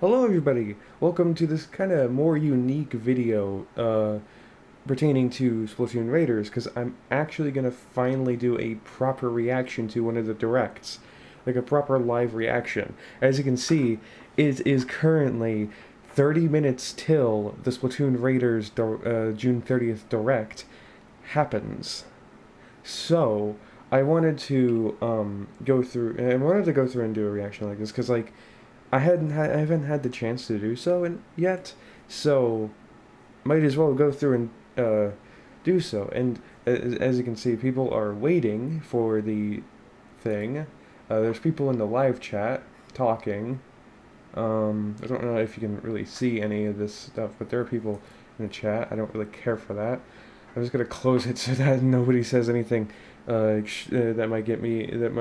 Hello everybody! Welcome to this kind of more unique video pertaining to Splatoon Raiders, because I'm actually going to finally do a proper reaction to one of the directs. Like a proper live reaction. As you can see, it is currently 30 minutes till the Splatoon Raiders June 30th Direct happens. So, I wanted to go through and do a reaction like this, because like, I haven't had the chance to do so yet, so might as well go through and do so. And as you can see, people are waiting for the thing. There's people in the live chat talking. I don't know if you can really see any of this stuff, but there are people in the chat. I don't really care for that. I'm just gonna close it so that nobody says anything that might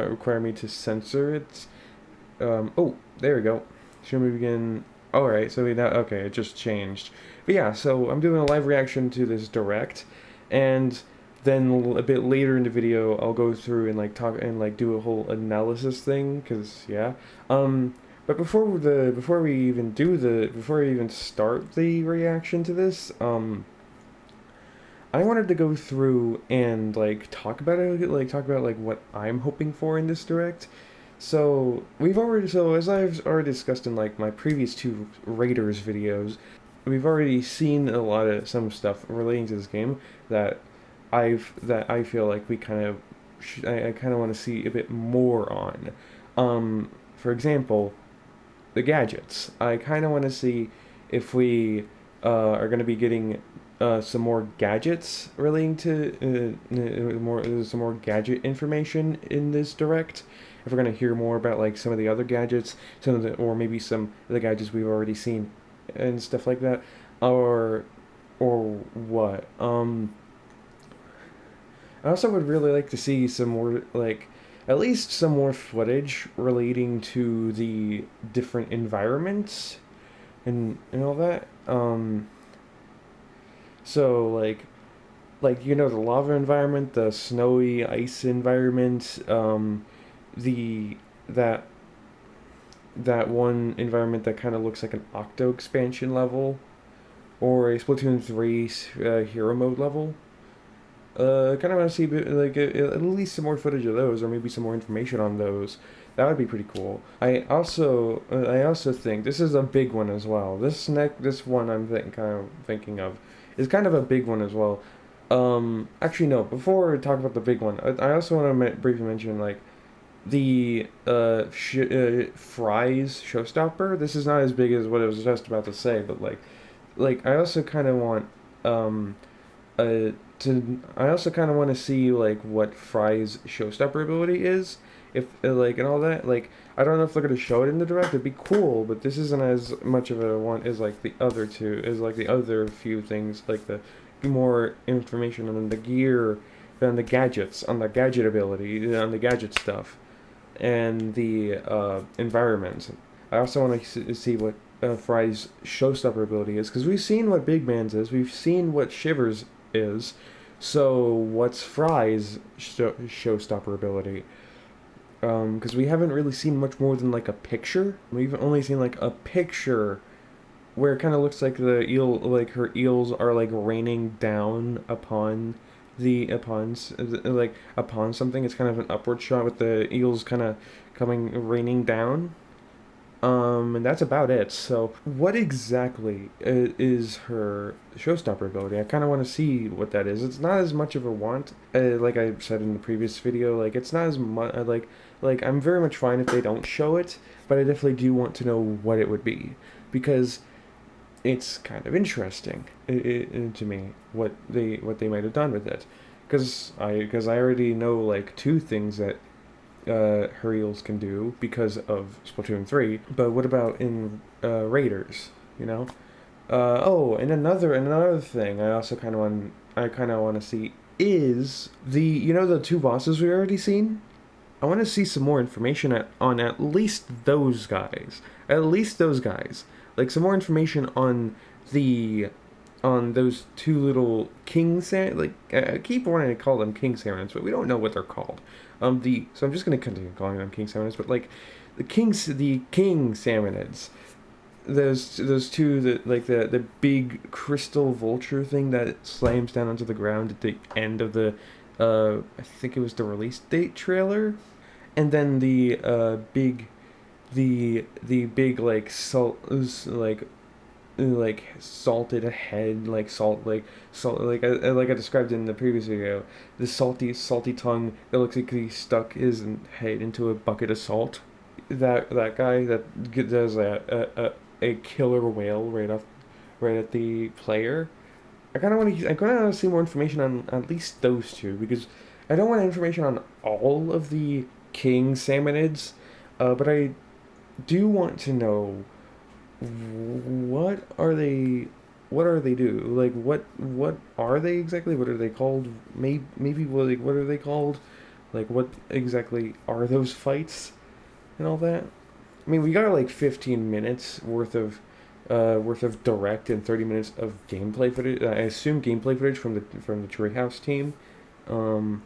require me to censor it. Oh, there we go. Should we begin? Alright, so okay, it just changed. But yeah, so I'm doing a live reaction to this direct, and then a bit later in the video, I'll go through and like talk and like do a whole analysis thing, cause yeah. But before we even start the reaction to this, I wanted to go through and like talk about it, like talk about like what I'm hoping for in this direct. So as I've already discussed in like my previous two Raiders videos, we've already seen a lot of some stuff relating to this game that I feel like we kind of I kind of want to see a bit more on. For example, the gadgets. I kind of want to see if we are going to be getting some more gadgets relating to some more gadget information in this direct. If we're going to hear more about like some of the other gadgets, or maybe some of the gadgets we've already seen and stuff like that, or what. I also would really like to see some more, like, at least some more footage relating to the different environments and all that. So like you know, the lava environment, the snowy ice environment, the that that one environment that kind of looks like an Octo expansion level, or a Splatoon 3 hero mode level. Kind of want to see at least some more footage of those, or maybe some more information on those. That would be pretty cool. I also think this is a big one as well. This one kind of thinking of is kind of a big one as well. Actually no. Before we talk about the big one, I also want to briefly mention like the fries showstopper. This is not as big as what I was just about to say, but like I also kind of want um I also kind of want to see like what Fry's showstopper ability is, if like and all that. Like I don't know if they're gonna show it in the direct. It'd be cool, but this isn't as much of a one as like the other two, as like the other few things, like the more information on the gear, on the gadgets, on the gadget ability, on the gadget stuff, and the environment. I also want to see what Fry's showstopper ability is, because we've seen what Big Man's is, we've seen what Shivers is, so what's Fry's showstopper ability? Because we haven't really seen much more than like a picture. We've only seen like a picture where it kind of looks like the eel, like her eels are like raining down upon something. It's kind of an upward shot with the eels kind of raining down. And that's about it. So, what exactly is her showstopper ability? I kind of want to see what that is. It's not as much of a want, like I said in the previous video. Like, it's not as much. Like I'm very much fine if they don't show it, but I definitely do want to know what it would be, because it's kind of interesting to me what they might have done with it, because I already know like two things that her eels can do because of Splatoon 3. But what about in Raiders? You know. Oh, and another thing I kind of want to see is the two bosses we already seen. I want to see some more information on at least those guys. At least those guys. Like some more information on those two little king like I keep wanting to call them king salmons, but we don't know what they're called. So I'm just gonna continue calling them king salmonids, but like the king salmonids. those two that like the big crystal vulture thing that slams down onto the ground at the end of the I think it was the release date trailer, and then the the big like like salted head, like I described in the previous video, the salty tongue that looks like he stuck his head into a bucket of salt. That guy that does a killer whale right at the player. I kind of want to see more information on at least those two, because I don't want information on all of the king salmonids, but I do want to know what are they do, like what are they exactly, what are they called, maybe what are they called, like what exactly are those fights and all that. I mean, we got like 15 minutes worth of direct and 30 minutes of gameplay footage. I assume gameplay footage from the Treehouse team. Um,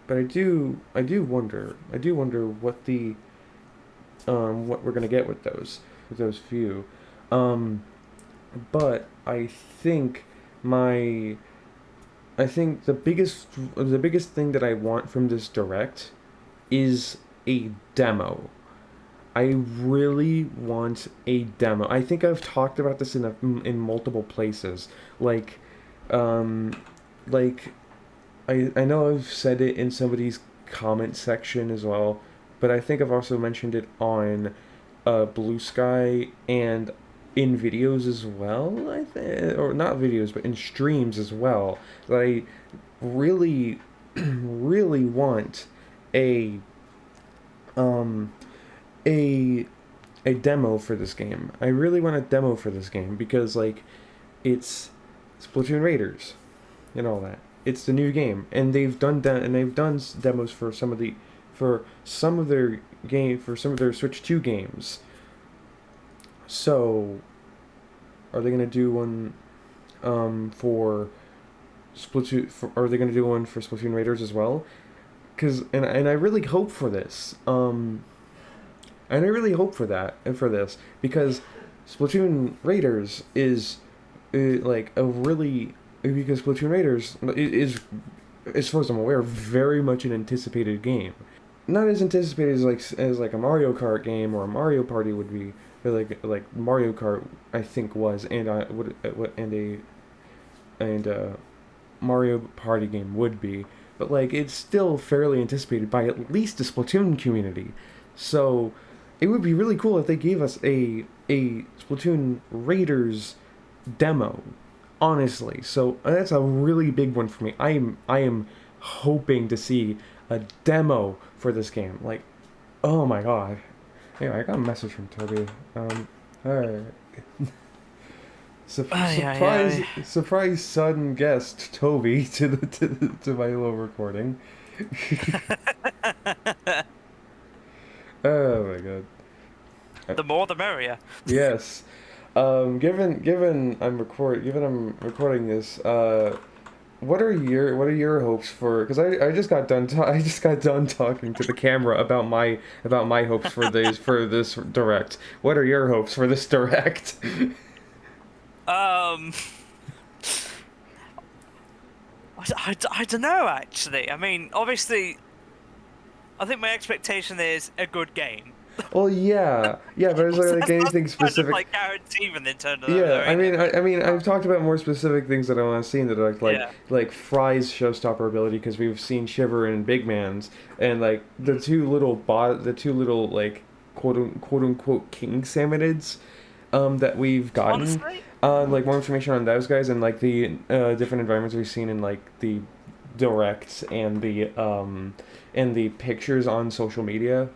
but I do wonder what we're gonna get with those few. Um, but my I think the biggest thing that I want from this direct is a demo. I really want a demo. I think I've talked about this in multiple places. Um, like I know I've said it in somebody's comment section as well, but I think I've also mentioned it on Blue Sky and in videos as well. Or not videos, but in streams as well. That I really, really want a um a a demo for this game. I really want a demo for this game because like it's Splatoon Raiders and all that. It's the new game, and they've done demos for some of their Switch 2 games. So, are they gonna do one for are they gonna do one for Splatoon Raiders as well? Cause and I really hope for this. And I really hope for this because Splatoon Raiders is like a really because Splatoon Raiders is, as far as I'm aware, very much an anticipated game. Not as anticipated as like a Mario Kart game or a Mario Party would be, but like Mario Kart I think was, and I would and Mario Party game would be, but like it's still fairly anticipated by at least the Splatoon community. So it would be really cool if they gave us a Splatoon Raiders demo, honestly. So that's a really big one for me. I am hoping to see a demo for this game. Like, oh my god. Anyway, I got a message from Toby. Alright. Surprise sudden guest Toby to my little recording. Oh my god. The more the merrier. Yes. Given I'm recording this, what are your hopes for? Because I just got done I just got done talking to the camera about my hopes for this direct. What are your hopes for this direct? I don't know, actually. I mean, obviously, I think my expectation is a good game. Well, yeah, but it's like anything specific. Kind of like guaranteed when they turn it Yeah, over, I mean, I've talked about more specific things that I want to see that are yeah. like Fry's showstopper ability, because we've seen Shiver and Big Man's, and like the two little like quote unquote king salmonids, that we've gotten. Honestly, Like more information on those guys and like the different environments we've seen in like the directs and the pictures on social media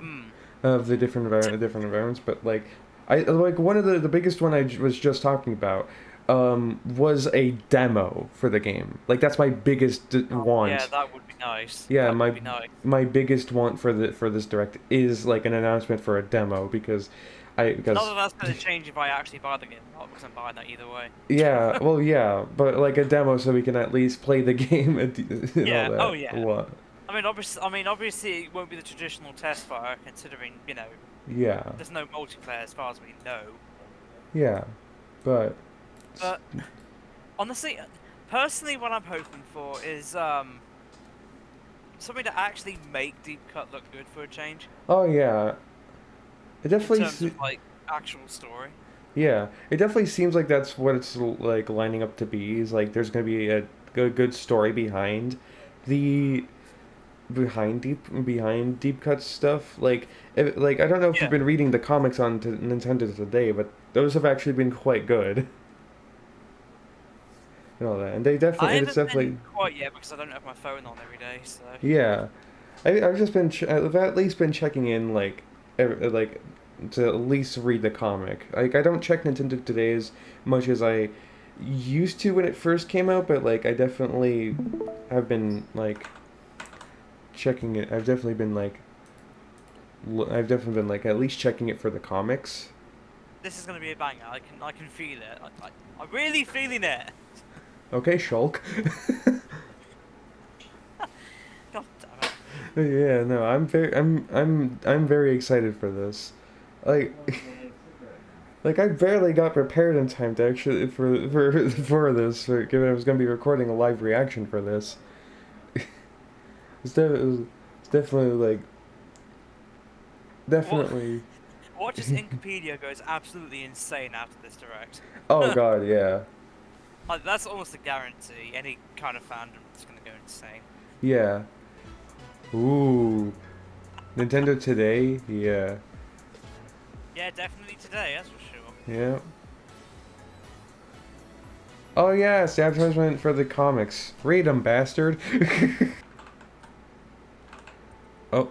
mm, of the different environments. But like I like one of the biggest one was just talking about was a demo for the game. Like that's my biggest want. yeah, that would be nice. Yeah, That would be nice. my biggest want for this direct is like an announcement for a demo, because Not that that's going to change if I actually buy the game, not because I'm buying that either way. yeah, well, yeah, but like a demo so we can at least play the game and all Yeah. that. Oh yeah. What? I mean, obviously, it won't be the traditional test fire, considering Yeah, there's no multiplayer as far as we know. yeah, but But honestly, personally, what I'm hoping for is something to actually make Deep Cut look good for a change oh yeah, it in definitely terms of like actual story. yeah, it definitely seems like that's what it's like lining up to be. Is like there's gonna be a good story the behind deep cut stuff. Like I don't know if you've Yeah, been reading the comics on Nintendo today, but those have actually been quite good and all that. And they I definitely it's haven't been definitely quite yet because I don't have my phone on every day. So yeah. I've just been I've at least been checking in like to at least read the comic. Like I don't check Nintendo Today as much as I used to when it first came out, but like I definitely have been like checking it. I've definitely been like at least checking it for the comics. this is gonna be a banger. I can feel it. I'm really feeling it. Okay, Shulk. God damn it. Yeah, no, I'm very excited for this. Like like I barely got prepared in time to actually for this, given I was gonna be recording a live reaction for this. It's definitely like What? definitely. Watch as Incopedia goes absolutely insane after this direct. Oh God, yeah, Like, that's almost a guarantee. Any kind of fandom is gonna go insane. yeah. Ooh, Nintendo Today, yeah, Yeah, definitely today. That's for sure. yeah. Oh yeah, it's the advertisement for the comics. Read 'em, bastard. Oh,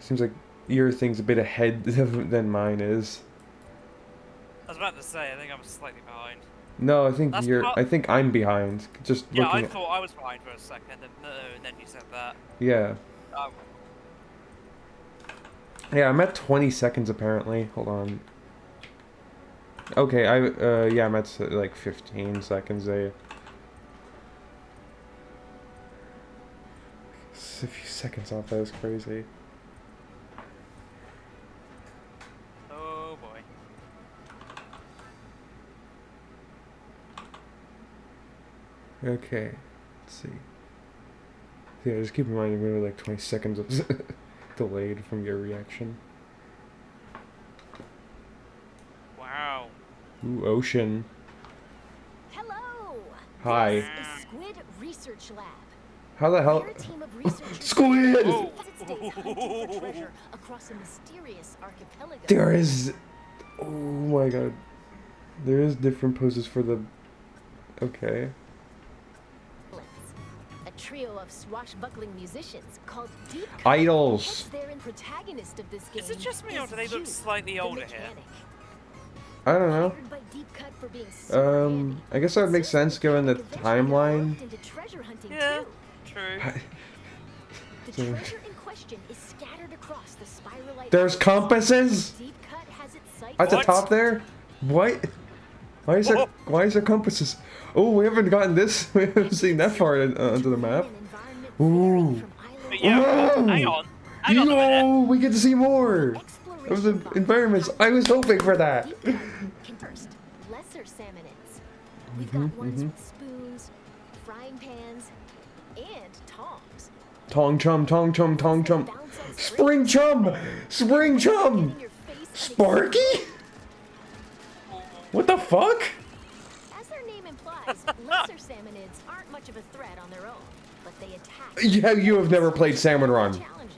seems like your thing's a bit ahead than mine is. I was about to say. I think I'm slightly behind. No, That's part. I think I'm behind. Just Yeah, I looking at. thought I was behind for a second, and then you said that. Yeah. Oh, Yeah, I'm at 20 seconds apparently. Hold on. Okay, yeah, I'm at like 15 seconds there. It's a few seconds off, that was crazy. oh boy. Okay, let's see. Yeah, just keep in mind you're like 20 seconds delayed from your reaction. Wow. Ooh, ocean. Hello! Hi. This is Squid Research Lab. How the hell? We're a team of researchers Squid! Oh. hunting for treasure across a mysterious archipelago. There is. Oh my god. There is different poses for the. Okay. A trio of swashbuckling musicians called Deep Cut. Idols. They're in protagonist of this game. Is it just me, or is do they look you, slightly the older here? mechanic. I don't know. Hired by Deep Cut for being super handy. I guess that would make sense given the timeline. Into treasure hunting Yeah. too. True. The treasure in question is scattered across the spiralite. There's compasses Deep Cut has its sights at the What? top there. What? Why is there compasses? Oh, we haven't gotten this. We haven't seen that far onto the map. Ooh. But yeah, Whoa! hang on. Hang on a minute. No, we get to see more of the environments. I was hoping for that. First, lesser salmonids. We've got ones with spoons, frying pans, and tongs. Tong chum, tong chum, tong chum. Bounce on Spring chum! Spring chum! in your face. Sparky? What the fuck? As their name implies, lesser salmonids aren't much of a threat on their own, but they attack. Yeah, you have never played Salmon Run. Challenging.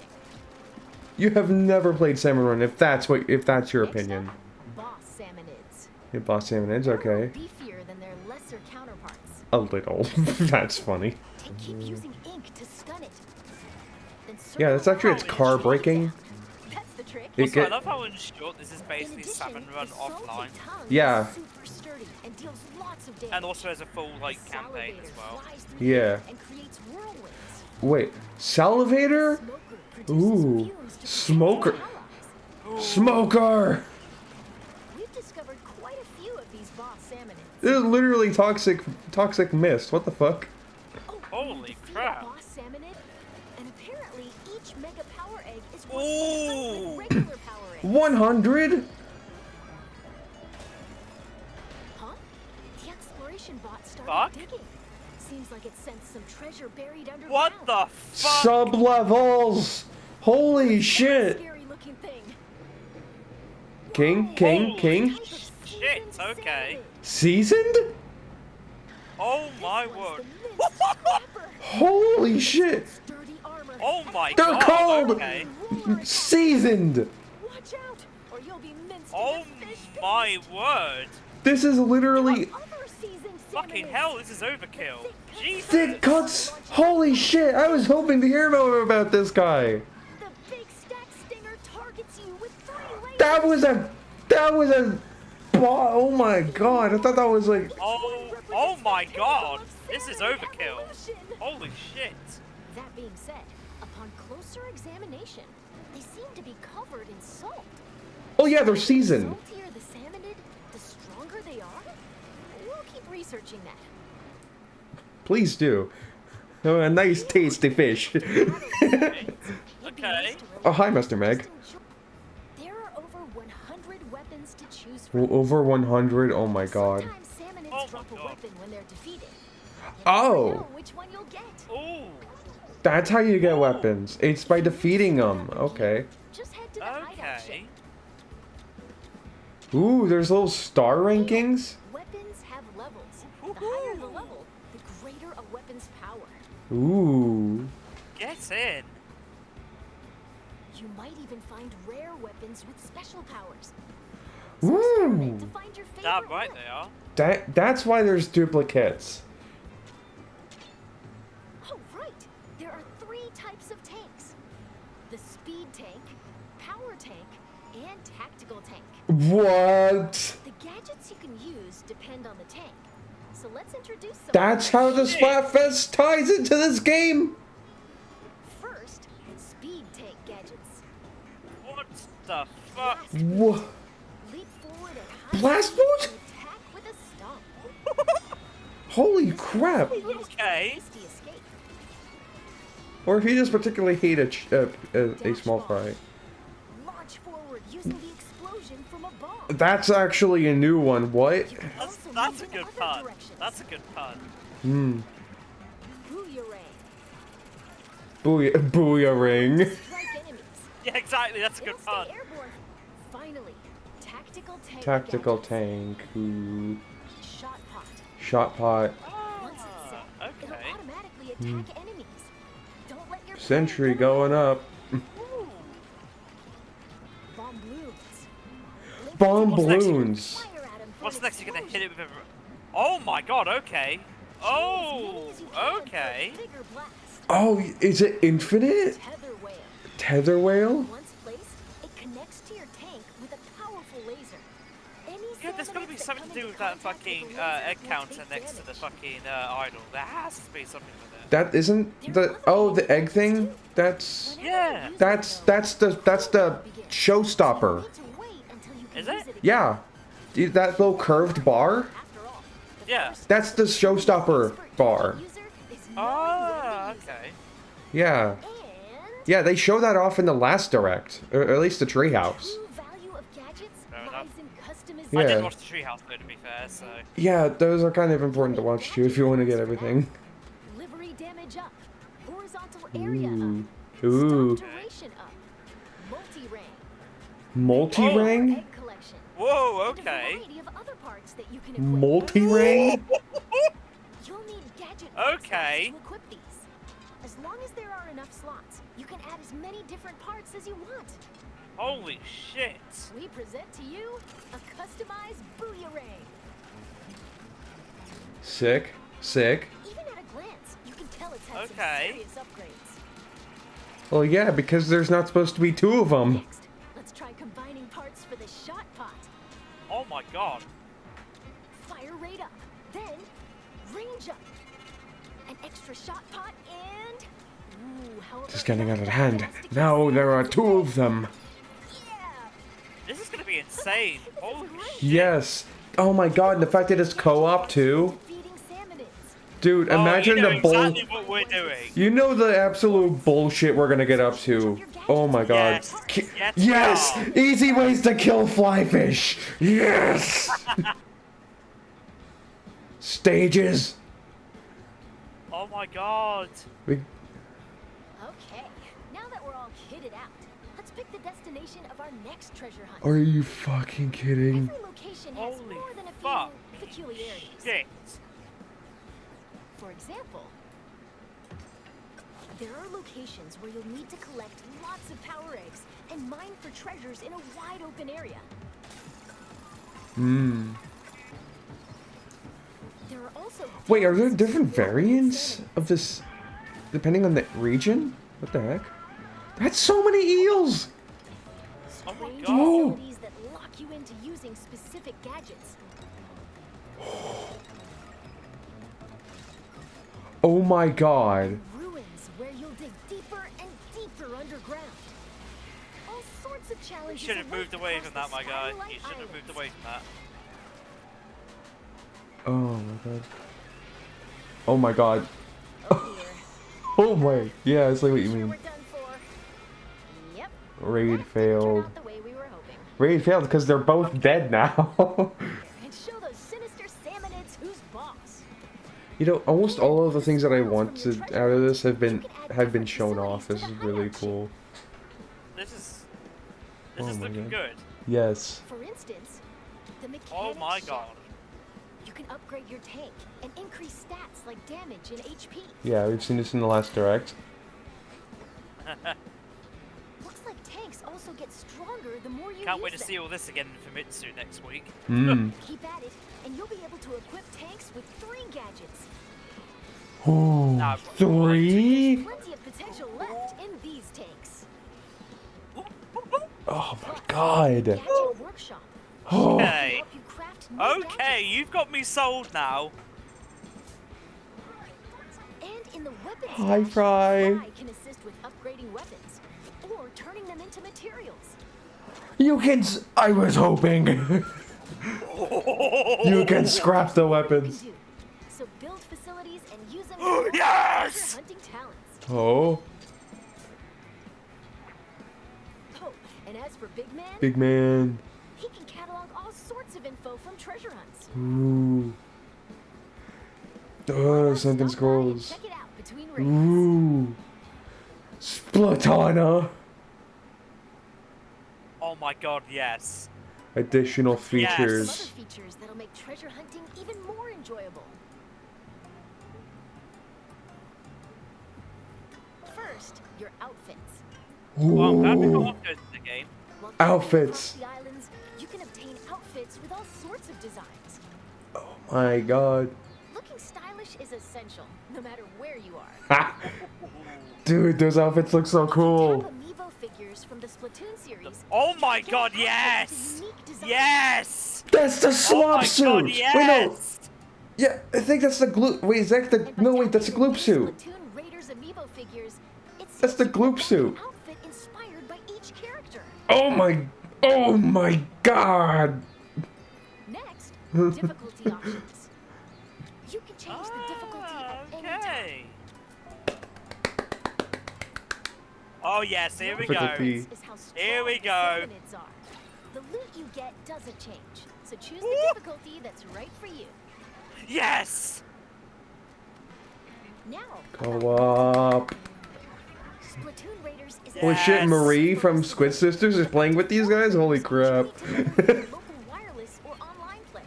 You have never played Salmon Run, if that's your Next opinion. up, boss salmonids. Yeah, boss salmonids, They're okay. beefier than their lesser counterparts. A little. That's funny. They keep using ink to stun it. Then Yeah, that's actually its circle car around and breaking. chase it down. That's the trick. It Also, I get love how in short this is In basically addition, Salmon Run the salty offline, tongue Yeah. is super sturdy and deals lots of damage. and also has a full like The campaign as salivator well. flies through the Yeah. air and creates whirlwinds. Wait, salivator? Smoker produces Ooh, fumes to smoker. protect allies. Smoker! We've discovered quite a few of these boss salmonids. This is literally toxic mist. What the fuck? Oh, Holy defeat a crap. boss salmonid Ooh. Regular power is. 100? Huh? The exploration bot started Fuck. digging. Seems like it sensed some treasure buried underground. What the fuck? Sub-levels! Holy shit! Scary looking thing. King, king, Holy king. shit, okay. Seasoned? Oh my word. Holy shit! Oh my They're god. called Okay. seasoned! Watch out, or you'll be minced Oh into fish my pieces. word. This is literally Other seasoned Fucking salmonids. hell, this is overkill. Jesus. thick cuts. Holy shit! I was hoping to hear more about this guy. The big stack stinger targets you with 3 lasers. That was a. Oh my god! I thought that was like. Oh my god. This is overkill. Holy shit. That being said, upon closer examination, they seem to be covered in salt. Oh yeah, they're The seasoned. saltier the salmonid, the stronger they are. We'll keep researching that. Please do. Oh, a nice tasty fish. Okay. Oh hi, Mr. Meg. There are over 100 weapons to choose from. Over 100. Oh my god. Sometimes salmonids Oh my drop a God. weapon when they're defeated. You Oh. never know which one you'll get. Ooh. That's how you get weapons. It's by defeating them. Okay. Just head to the hideout ship. Okay. Ooh, there's little star rankings. Weapons have levels. The higher the level, the greater a weapon's power. Ooh. Get in. You might even find rare weapons with special powers. So experiment to Ooh. find your favorite Damn right one. they are. That's why there's duplicates. Oh, right. There are 3 types of tanks. The speed tank, power tank, and tactical tank. What? The gadgets you can use depend on the tank. So let's introduce some. That's how the Shit. Splatfest ties into this game. First, speed tank gadgets. What the fuck? Wha- Leap forward at high Blast speed mode? and attack with a stomp. Holy crap. Okay. Hasty escape. Or if you just particularly hate a small fry. Launch forward using the explosion from a bomb. That's actually a new one. What? That's a good pun. That's a good pun. Hmm. Booyarang. Booyah ring. Strike enemies. Yeah, exactly. That's a They'll good stay pun. airborne. Finally, tactical tank. Tactical gadgets. tank. Ooh. Shot pot. Shot pot. Once it's set, it'll Okay. automatically attack enemies. Don't let your Sentry plan going up. Ooh. Bomb balloons. Blink Bomb What's next? balloons. fire at 'em for What's an next? You're gonna hit it explosion. with a. Oh my god. Okay. Shoot as many Oh. as you can for a Okay. bigger blast. Oh, is it infinite? Tether whale. Tether whale? Once placed, it connects to your tank with a powerful laser. Any Yeah, there's gotta be salmonids that something come to do into with that contact fucking the laser egg will counter take next to the damage. fucking idol. There has to be something with it. That isn't the the egg thing? That's Whenever Yeah. you use that's it, that's the though, showstopper. you need to wait until you can Is use it? again. Yeah. That little curved bar? After all, the Yeah. first That's the showstopper expert bar. user is knowing Ah, when to use it. okay. Yeah. And Yeah, they show that off in the last direct, or at least the treehouse. true value of gadgets Fair lies enough. in customization. Yeah. I did watch the treehouse though, to be fair. So. Yeah, those are kind of important to watch too if you want to get everything. Livery damage up. Horizontal area Ooh. up. Ooh. Stock duration up. Multi-ring. Multi-ring? Egg collection. Whoa. And a Okay. variety of other parts that you can equip. Multi-ring? You'll need gadget parts Okay. to equip these. As long as there are enough slots, you can add as many different parts as you want. Holy shit. We present to you a customized Booyarang. Sick. Sick. Even at a glance, you can tell it's had Okay. some serious upgrades. Well, yeah, because there's not supposed to be two of them. Next, let's try combining parts for the shot pot. Oh my god. Fire rate up, then range up. An extra shot pot and... Ooh, how about This is getting out of that hand. fantastic Now there are example two of them. Yeah! This is gonna be insane. Holy shit. Yes. Oh my god, and the fact that it's co-op too. Defeating salmonids. Dude, Oh, imagine you know the bull. exactly what we're doing. You know the absolute bullshit we're gonna get up to. Your Oh my god. Yes. Ki- Yes, yes! we are. Easy ways to kill flyfish! Yes! Stages! Oh my god. We, Okay, now that we're all kitted out, let's pick the destination of our next treasure hunt. are you fucking kidding? Every location has Holy more than a fuck. few peculiarities. Shit. For example, there are locations where you'll need to collect lots of power eggs and mine for treasures in a wide open area. Hmm. There are also Wait, are there depths different of water variants salmon. of this depending on the region? What the heck? That's so many eels! Oh my Strange god. facilities that lock you into using specific gadgets. Oh my god. Ruins where you'll dig deeper and deeper underground. All sorts of You challenges. should have moved away across from that, the my guy. Starlight You should have moved Islands. away from that. Oh my god. Oh my god. Oh dear. Oh my. Yeah, I see what you Sure mean. we're done for. Yep. Raid That didn't turn failed. out the way we were hoping. Raid failed because they're both dead now. And show those sinister salmonids who's boss. You know, almost all of the things that I wanted out of this have been shown off. This is really cool. This is Oh my looking God. good. Yes. For instance, the mechanic Oh my shell. god. You can upgrade your tank and increase stats like damage and HP. Yeah, we've seen this in the last direct. Looks like tanks also get stronger the more you Can't use wait to them. see all this again in Famitsu next week. Hmm. Keep at it, and you'll be able to equip tanks with 3 gadgets. Oh, Nah, 3? Plenty of potential left in these tanks. Oh my god. Gadget Workshop. Oh. Okay. Help you craft new Okay, gadgets. you've got me sold now. And in the weapons Hi, stash, Fry. Fry can assist with upgrading weapons or turning them into materials. You can. I was hoping. You can scrap the weapons. Do. So build facilities and use them for Yes! treasure hunting talents. Oh, Oh, and as for Big Man, big man. he can catalog all sorts of info from treasure hunts. Ooh. Why Oh, not something stop by and scrolls. check it out between raids. Ooh. Splatana. Oh my god, yes. Additional Some other features. features that'll make treasure hunting even more enjoyable. First, your outfits. Well, I'm glad we got Ooh. options in the game. While traveling Outfits. across the islands, you can obtain outfits with all sorts of designs. Oh my god. Looking stylish is essential, no matter where you are. Ha! Dude, those outfits look so cool. Top amiibo figures from the Splatoon series. Oh my Get god, outfits with yes! unique designs. Yes! That's the Oh swap my suit. god, Wait, no. yes! Yeah, I think that's the gloop. Wait, is that the? And by No, wait, that's the tapping gloop new suit. Splatoon Raiders amiibo figures, it That's says the you can gloop unlock suit. an outfit inspired by each character. Oh my god. Next, difficulty options. You can change the difficulty Ah, at any time. okay. Oh yes, here we Difficulty. go. Is how Here we strong go. the salmonids are. The loot you get doesn't change, so choose the Woo! difficulty that's right for you. Yes! Now, Co-op. Splatoon Raiders is Holy shit, Yes. Marie from Squid Sisters is playing with these guys? Holy crap. local wireless or online play.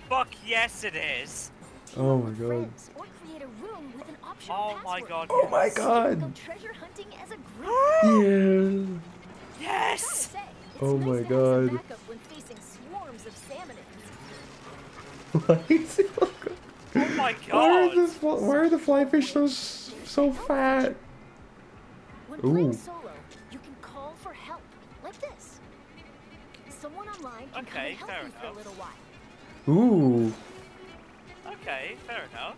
Fuck yes it is. Team Oh up my with God. friends or create a room with an optional Oh my password. god. Oh my yes. Go god. treasure hunting as a group. Yeah. Yes! Gotta say, it's Oh nice my to have some God. backup when facing swarms of salmonids. Oh my Why are god! the flyfish so fat? When playing Ooh. solo, you can call for help, like this. Someone online can come Okay, and help fair you for a enough. little while. Ooh. Okay, fair enough.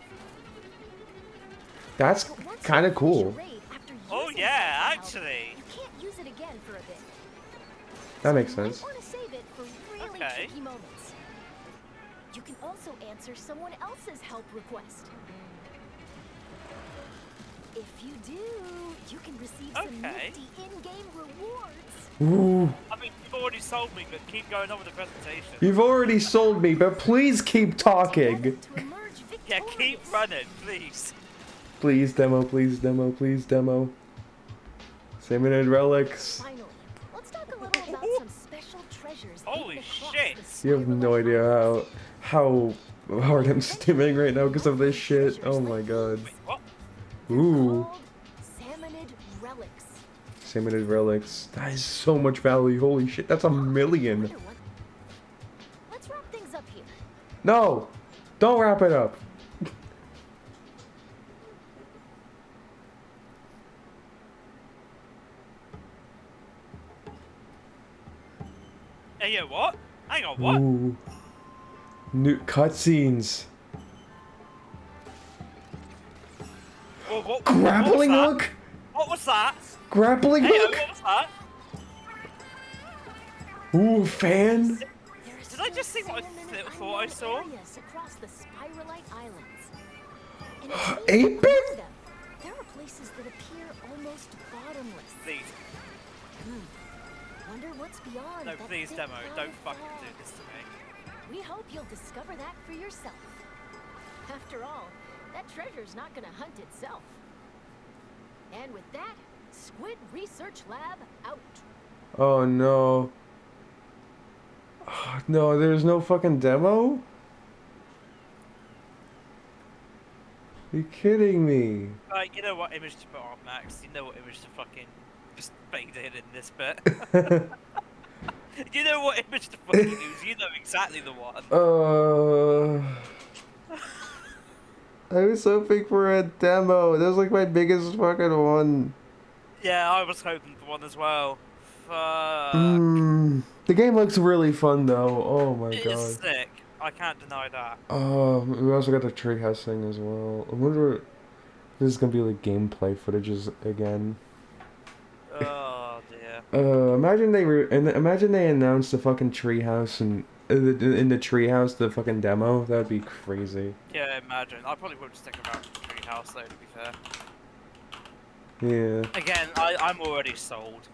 That's But once kind you of finish your cool. raid after Oh using yeah, help, actually. you can't use it again for a bit. That makes You might sense. want to save it for really Okay. tricky moments. You can also answer someone else's help request. If you do, you can receive some Okay. nifty in-game rewards. Ooh. I mean, you've already sold me, but keep going on with the presentation. You've already sold me, but please keep talking. Together to emerge Yeah, keep victorious. running, please. Please demo, please demo, please demo. Salmonid relics. Finally, let's talk a little about some special treasures. Holy hidden across shit. the You have no Spiralite idea Islands. how hard I'm stimming right now because of this shit. Oh my god. Wait, what? They're Ooh. called Salmonid relics. Salmonid relics. That is so much value. Holy shit, that's a million. Wonder what- Let's wrap things up here. No! Don't wrap it up. Hey, yo, what? Hang on, what? Ooh. New cutscenes. Whoa, what Grappling was that? hook? What was that? Grappling Hey, yo, hook? what was that? Ooh, fan? There are Did I just see still what I salmon thought I unknown saw? areas across the Spiralite Islands. And it seems 8-bit? that among them, there are places that appear almost bottomless. Please, Wonder what's beyond no, that please, thick demo. cloud Don't of fucking fog. do this to me. We hope you'll discover that for yourself. After all, that treasure's not gonna hunt itself. And with that, Squid Research Lab out. Oh no. Oh, no, there's no fucking demo? Are you kidding me? You know what image to put on, Max? You know what image to fucking just fade in this bit? You know what image to fucking use? You know exactly the one. I was hoping for a demo. That was like my biggest fucking one. Yeah, I was hoping for one as well. Fuck. The game looks really fun though. Oh my It god. is sick. I can't deny that. We also got the treehouse thing as well. I wonder if this is gonna be like gameplay footages again. Oh dear. Imagine imagine they announced the fucking treehouse and in the treehouse the fucking demo. That'd be crazy. Yeah, imagine. I probably would stick around for the treehouse though, to be fair. Yeah. Again, I'm already sold.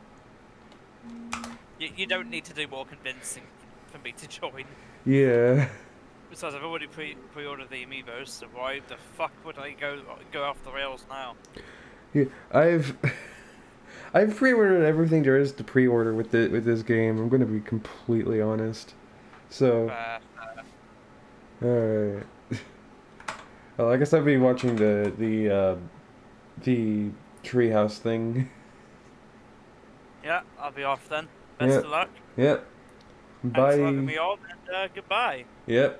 You don't need to do more convincing for me to join. Yeah. Besides, I've already pre-ordered the amiibos, so why the fuck would I go off the rails now? Yeah. I've pre-ordered everything there is to pre-order with this game. I'm gonna be completely honest. So. All right. Well, I guess I'll be watching the treehouse thing. Yeah, I'll be off then. Best of luck. Yep. Thanks for having me Bye. on, and goodbye. Yep.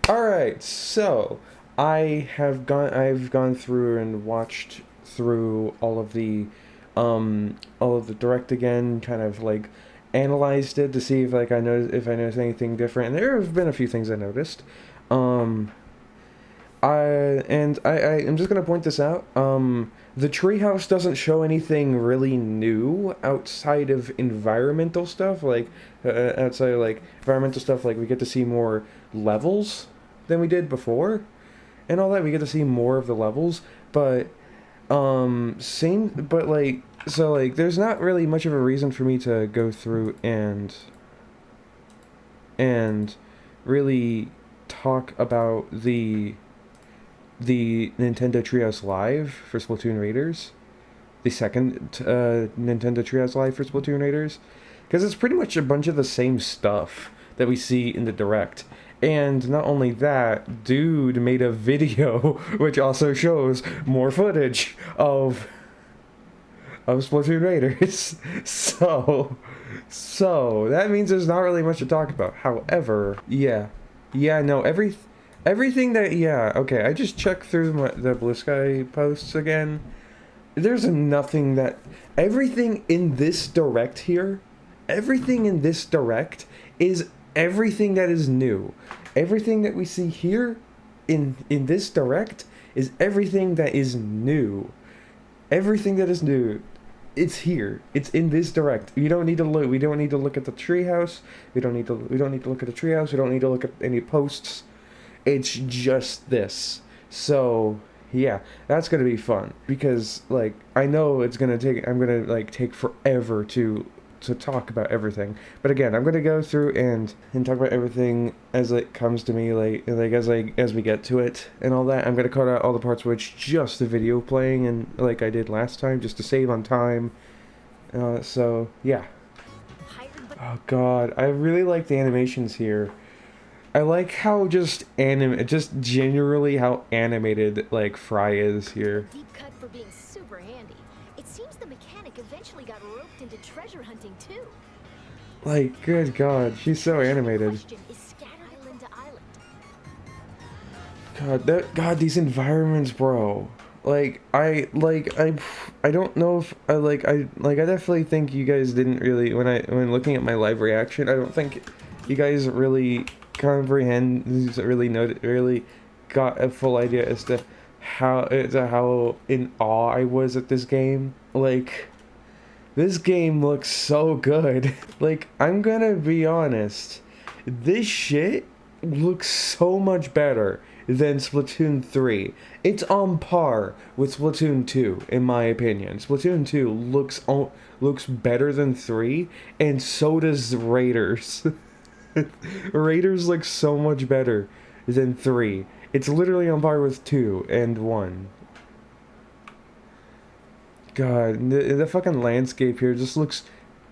Alright, so I've gone through and watched through all of the direct again, kind of like analyzed it to see if I noticed anything different, and there have been a few things I noticed. I'm just gonna point this out. The treehouse doesn't show anything really new outside of environmental stuff. Like outside of, like, environmental stuff, like we get to see more levels than we did before, and all that. We get to see more of the levels, but there's not really much of a reason for me to go through and really talk about the Nintendo Treehouse Live for Splatoon Raiders, the second Nintendo Treehouse Live for Splatoon Raiders, because it's pretty much a bunch of the same stuff that we see in the Direct. And not only that, dude made a video which also shows more footage of Splatoon Raiders. So that means there's not really much to talk about. However, everything that, okay, I just checked through the Blue Sky posts again. There's nothing that, everything in this Direct here, everything in this Direct is everything that is new. Everything that we see here in this Direct is everything that is new. Everything that is new, it's here. It's in this Direct. We don't need to look at the treehouse. We don't need to look at the treehouse. We don't need to look at any posts. It's just this. So, Yeah, that's gonna be fun because like I know I'm gonna like take forever to talk about everything. But again, I'm gonna go through and talk about everything as it comes to me, as we get to it and all that. I'm gonna cut out all the parts where it's just the video playing and like I did last time, just to save on time. So yeah. Oh God, I really like the animations here. I like how just generally how animated like Fry is here. Deep cut for being super handy. It seems the mechanic eventually got roped into treasure hunting too. Like, good God, she's so animated. Question is scattered island to island. God, these environments, bro. I don't know if I definitely think you guys didn't really when looking at my live reaction. I don't think you guys really really got a full idea as to how in awe I was at this game. Like, this game looks so good. Like, I'm gonna be honest, this shit looks so much better than Splatoon 3. It's on par with Splatoon 2, in my opinion. Splatoon 2 looks better than 3, and so does Raiders. Raiders look so much better than 3. It's literally on par with 2 and 1. God, the fucking landscape here just looks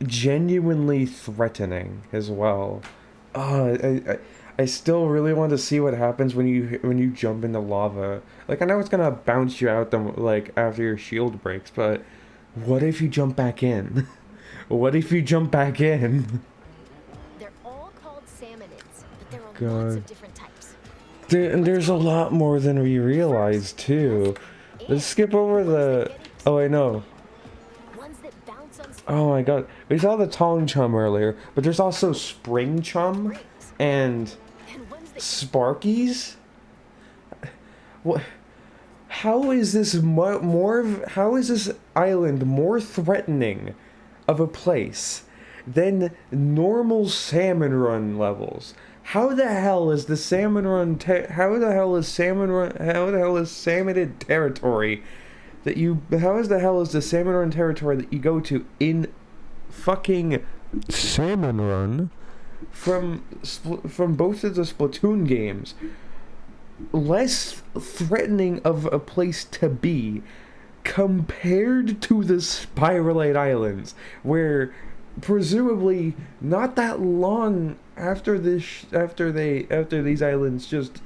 genuinely threatening as well. I still really want to see what happens when you jump into lava. Like, I know it's gonna bounce you out like after your shield breaks, but what if you jump back in? What if you jump back in? They're all called salmonids, but there are God. lots of different types. There's a lot more than we realize too. Let's skip over the. Oh, I know. Ones that bounce on Oh my God, we saw the Tong Chum earlier, but there's also Spring Chum and ones that Sparkies. What? How is this How is this island more threatening of a place than normal Salmon Run levels? How the hell is the Salmon Run? How the hell is Salmonid territory that you? How the hell is the Salmon Run territory that you go to in fucking Salmon Run from both of the Splatoon games less threatening of a place to be compared to the Spiralite Islands, where presumably not that long after these islands just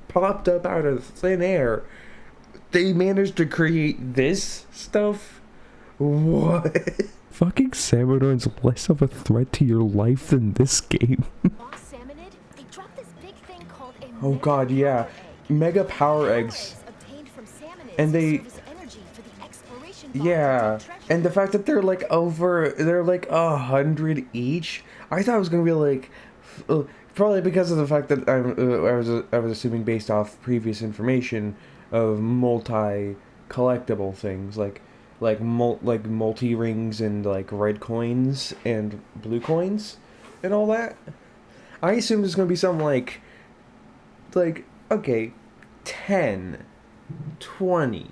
popped up out of thin air, they managed to create this stuff? What? Fucking Salmon Run's less of a threat to your life than this game. boss salmonid, they drop this big thing called a Oh God, yeah. Mega power eggs. obtained from salmonids And they- serve as energy for the exploration Yeah, treasure. and the fact that they're like 100 each. I thought it was gonna be like, probably because of the fact that I was assuming based off previous information of multi collectible things like multi rings and like red coins and blue coins and all that. I assumed it's gonna be something like okay, 10, 20.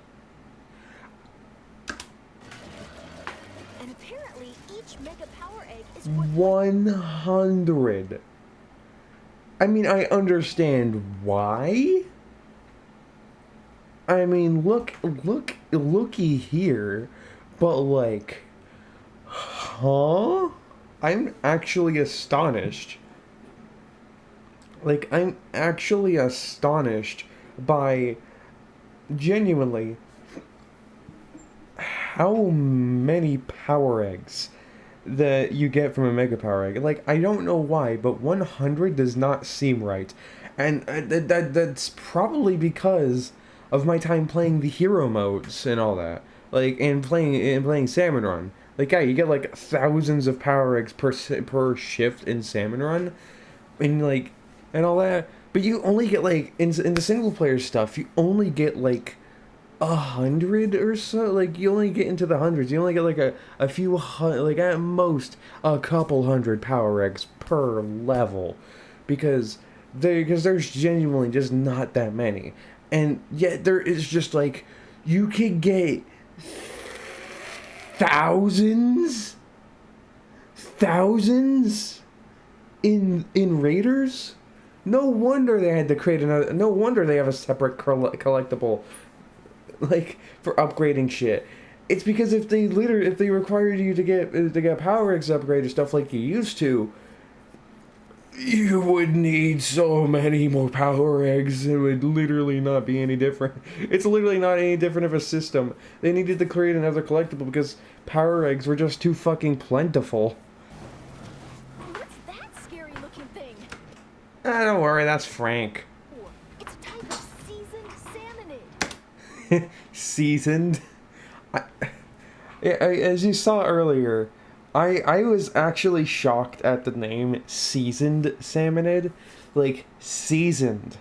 And apparently each mega power egg is worth 100. I mean, I understand why. I mean, looky here, but like, huh? I'm actually astonished. Like, I'm actually astonished by genuinely how many power eggs that you get from a mega power egg. Like, I don't know why, but 100 does not seem right. And that's probably because of my time playing the hero modes and all that. Like, and playing Salmon Run. Like, yeah, you get like thousands of power eggs per shift in Salmon Run, and like, and all that. But you only get like in the single player stuff, you only get like 100 or so. Like, you only get into the hundreds. You only get like a few like at most a couple hundred power eggs per level, because there's genuinely just not that many. And yet there is just like, you could get thousands in Raiders. No wonder they had to create another. No wonder they have a separate collectible, like, for upgrading shit. It's because if they required you to get power eggs upgraded stuff like you used to, you would need so many more power eggs. It would literally not be any different. It's literally not any different of a system. They needed to create another collectible because power eggs were just too fucking plentiful. What's that scary looking thing? Ah, don't worry, that's Frank. Oh, it's a type of seasoned salmonid. Seasoned. As you saw earlier, I was actually shocked at the name Seasoned Salmonid. Like, seasoned.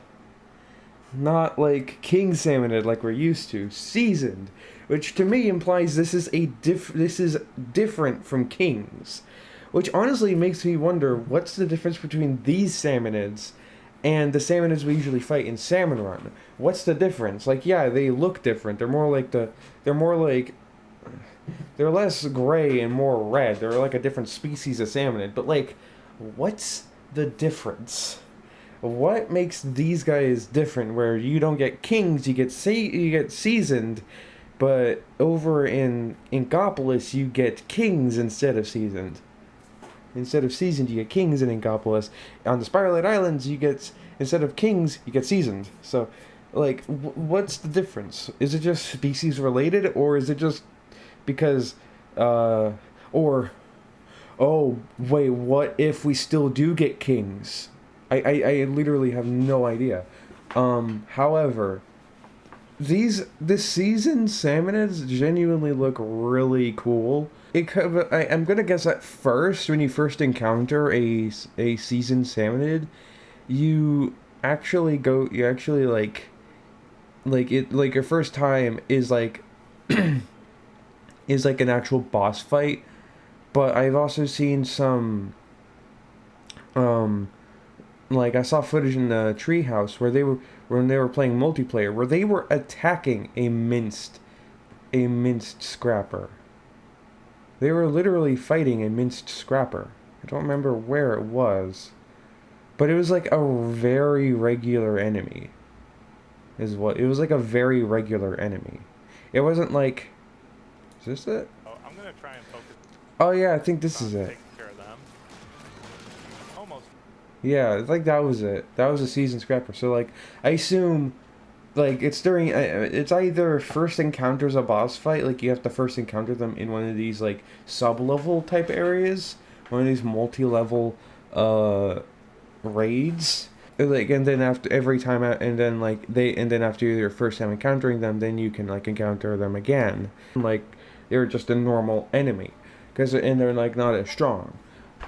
Not like King Salmonid like we're used to. Seasoned. Which to me implies this is different from Kings. Which honestly makes me wonder, what's the difference between these Salmonids and the Salmonids we usually fight in Salmon Run? What's the difference? Like, yeah, they look different. They're less gray and more red. They're like a different species of salmonid. But, like, what's the difference? What makes these guys different? Where you don't get kings, you get seasoned, but over in Inkopolis you get kings instead of seasoned. Instead of seasoned, you get kings in Inkopolis. On the Spiralite Islands, instead of kings, you get seasoned. So, like, what's the difference? Is it just species related, or is it just because, oh, wait, what if we still do get kings? I literally have no idea. However, this seasoned salmonids genuinely look really cool. I'm gonna guess at first, when you first encounter a seasoned salmonid, you actually your first time is like is like an actual boss fight. But I've also seen some like, I saw footage in the treehouse where they were playing multiplayer, where they were attacking a minced scrapper. They were literally fighting a minced scrapper. I don't remember where it was, but it was like a very regular enemy. It was like a very regular enemy. It wasn't like, is this it? Oh, I'm gonna try and focus. Oh yeah, I think this is it. Taking care of them. Almost. Yeah, it's like that was it. That was a seasoned scrapper. So, like, I assume, like, it's either first encounters a boss fight, like you have to first encounter them in one of these like sub-level type areas, one of these multi-level raids. Like, and then after after your first time encountering them, then you can like encounter them again. Like, they're just a normal enemy, and they're like not as strong.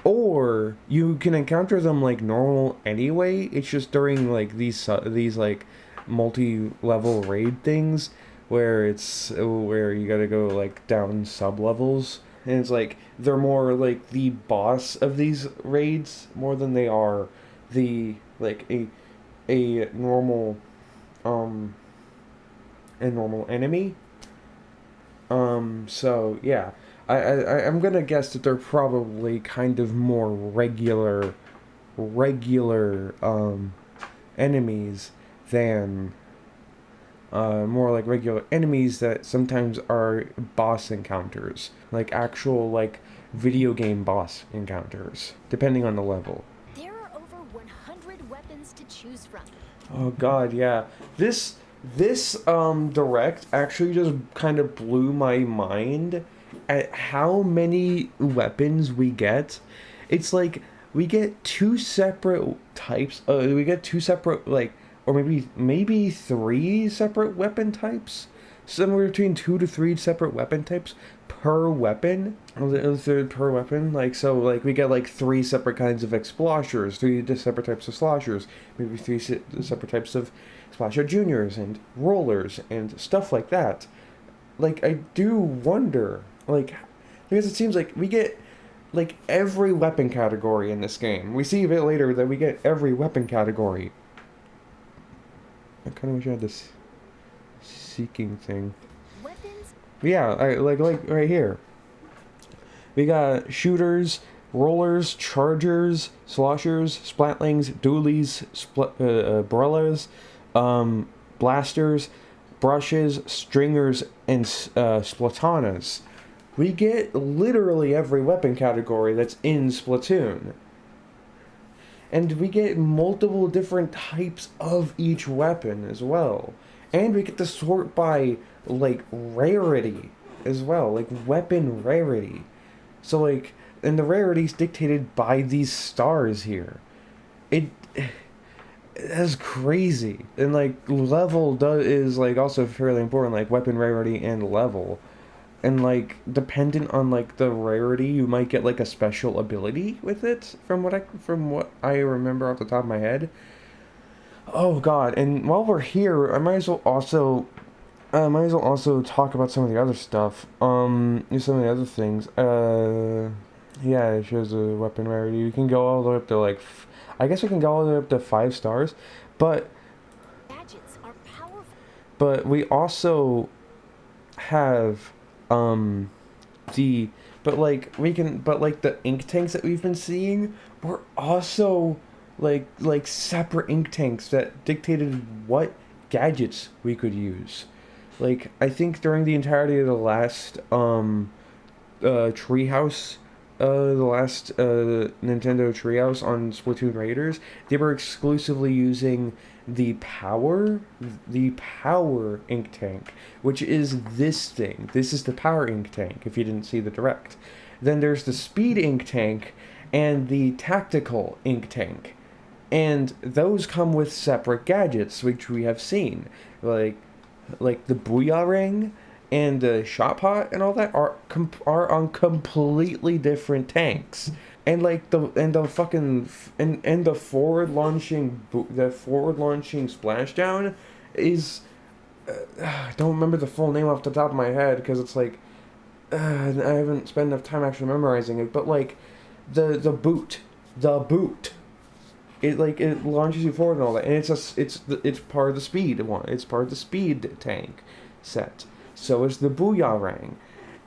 Or you can encounter them like normal anyway. It's just during like these like multi-level raid things where you gotta go like down sub-levels, and it's like they're more like the boss of these raids more than they are the like a normal enemy. So yeah, I'm gonna guess that they're probably kind of more regular enemies than more like regular enemies that sometimes are boss encounters, like actual like video game boss encounters, depending on the level. There are over 100 weapons to choose from. Oh god, yeah. This direct actually just kind of blew my mind at how many weapons we get. It's like we get two separate types. We get two separate, like, or maybe three separate weapon types. Somewhere between 2 to 3 separate weapon types per weapon. Per weapon. Like, so, like, we get like 3 separate kinds of exploshers, 3 separate types of sloshers, maybe 3 separate types of splasher juniors and rollers and stuff like that. Like, I do wonder, like, because it seems like we get like every weapon category in this game. We see a bit later that we get every weapon category. I kind of wish I had this seeking thing. Weapons? Yeah, like right here. We got shooters, rollers, chargers, sloshers, splatlings, dualies, brellas, blasters, brushes, stringers, and splatanas. We get literally every weapon category that's in Splatoon. And we get multiple different types of each weapon as well. And we get to sort by, like, rarity as well. Like, weapon rarity. So, like, and the rarity's dictated by these stars here. It... That's crazy. And, like, level is, like, also fairly important. Like, weapon rarity and level. And, like, dependent on, like, the rarity, you might get, like, a special ability with it, from what I remember off the top of my head. Oh god, and while we're here, I might as well also talk about some of the other stuff. Some of the other things. Yeah, it shows a weapon rarity. You can go all the way up to, like, I guess we can go all the way up to 5 stars, but Gadgets are powerful. but we also have the the ink tanks that we've been seeing were also like separate ink tanks that dictated what gadgets we could use. Like, I think during the entirety of the last treehouse, the last Nintendo treehouse on Splatoon Raiders, they were exclusively using the power ink tank, which is this thing. This is the power ink tank, if you didn't see the direct. Then there's the speed ink tank and the tactical ink tank. And those come with separate gadgets, which we have seen. Like the Booyah Ring and the Shot Pot and all that are on completely different tanks. And like the forward launching splashdown is I don't remember the full name off the top of my head because it's like I haven't spent enough time actually memorizing it. But like the boot, it launches you forward and all that, and it's part of the speed one. It's part of the speed tank set. So is the Booyah Ring,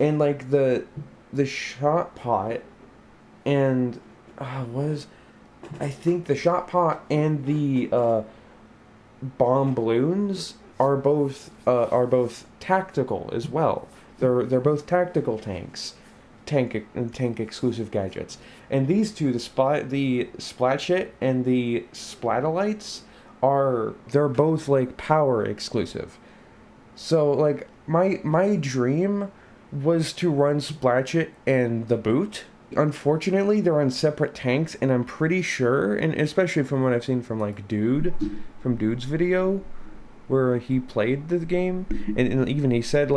and like the Shot Pot. And I think the Shot Pot and the bomb balloons are both tactical as well. They're both tactical tank exclusive gadgets. And these two, the Splatshit and the Splatalites, they're both like power exclusive. So like my dream was to run Splatshit and the boot. Unfortunately, they're on separate tanks, and I'm pretty sure, and especially from what I've seen from like Dude's video, where he played the game, and even he said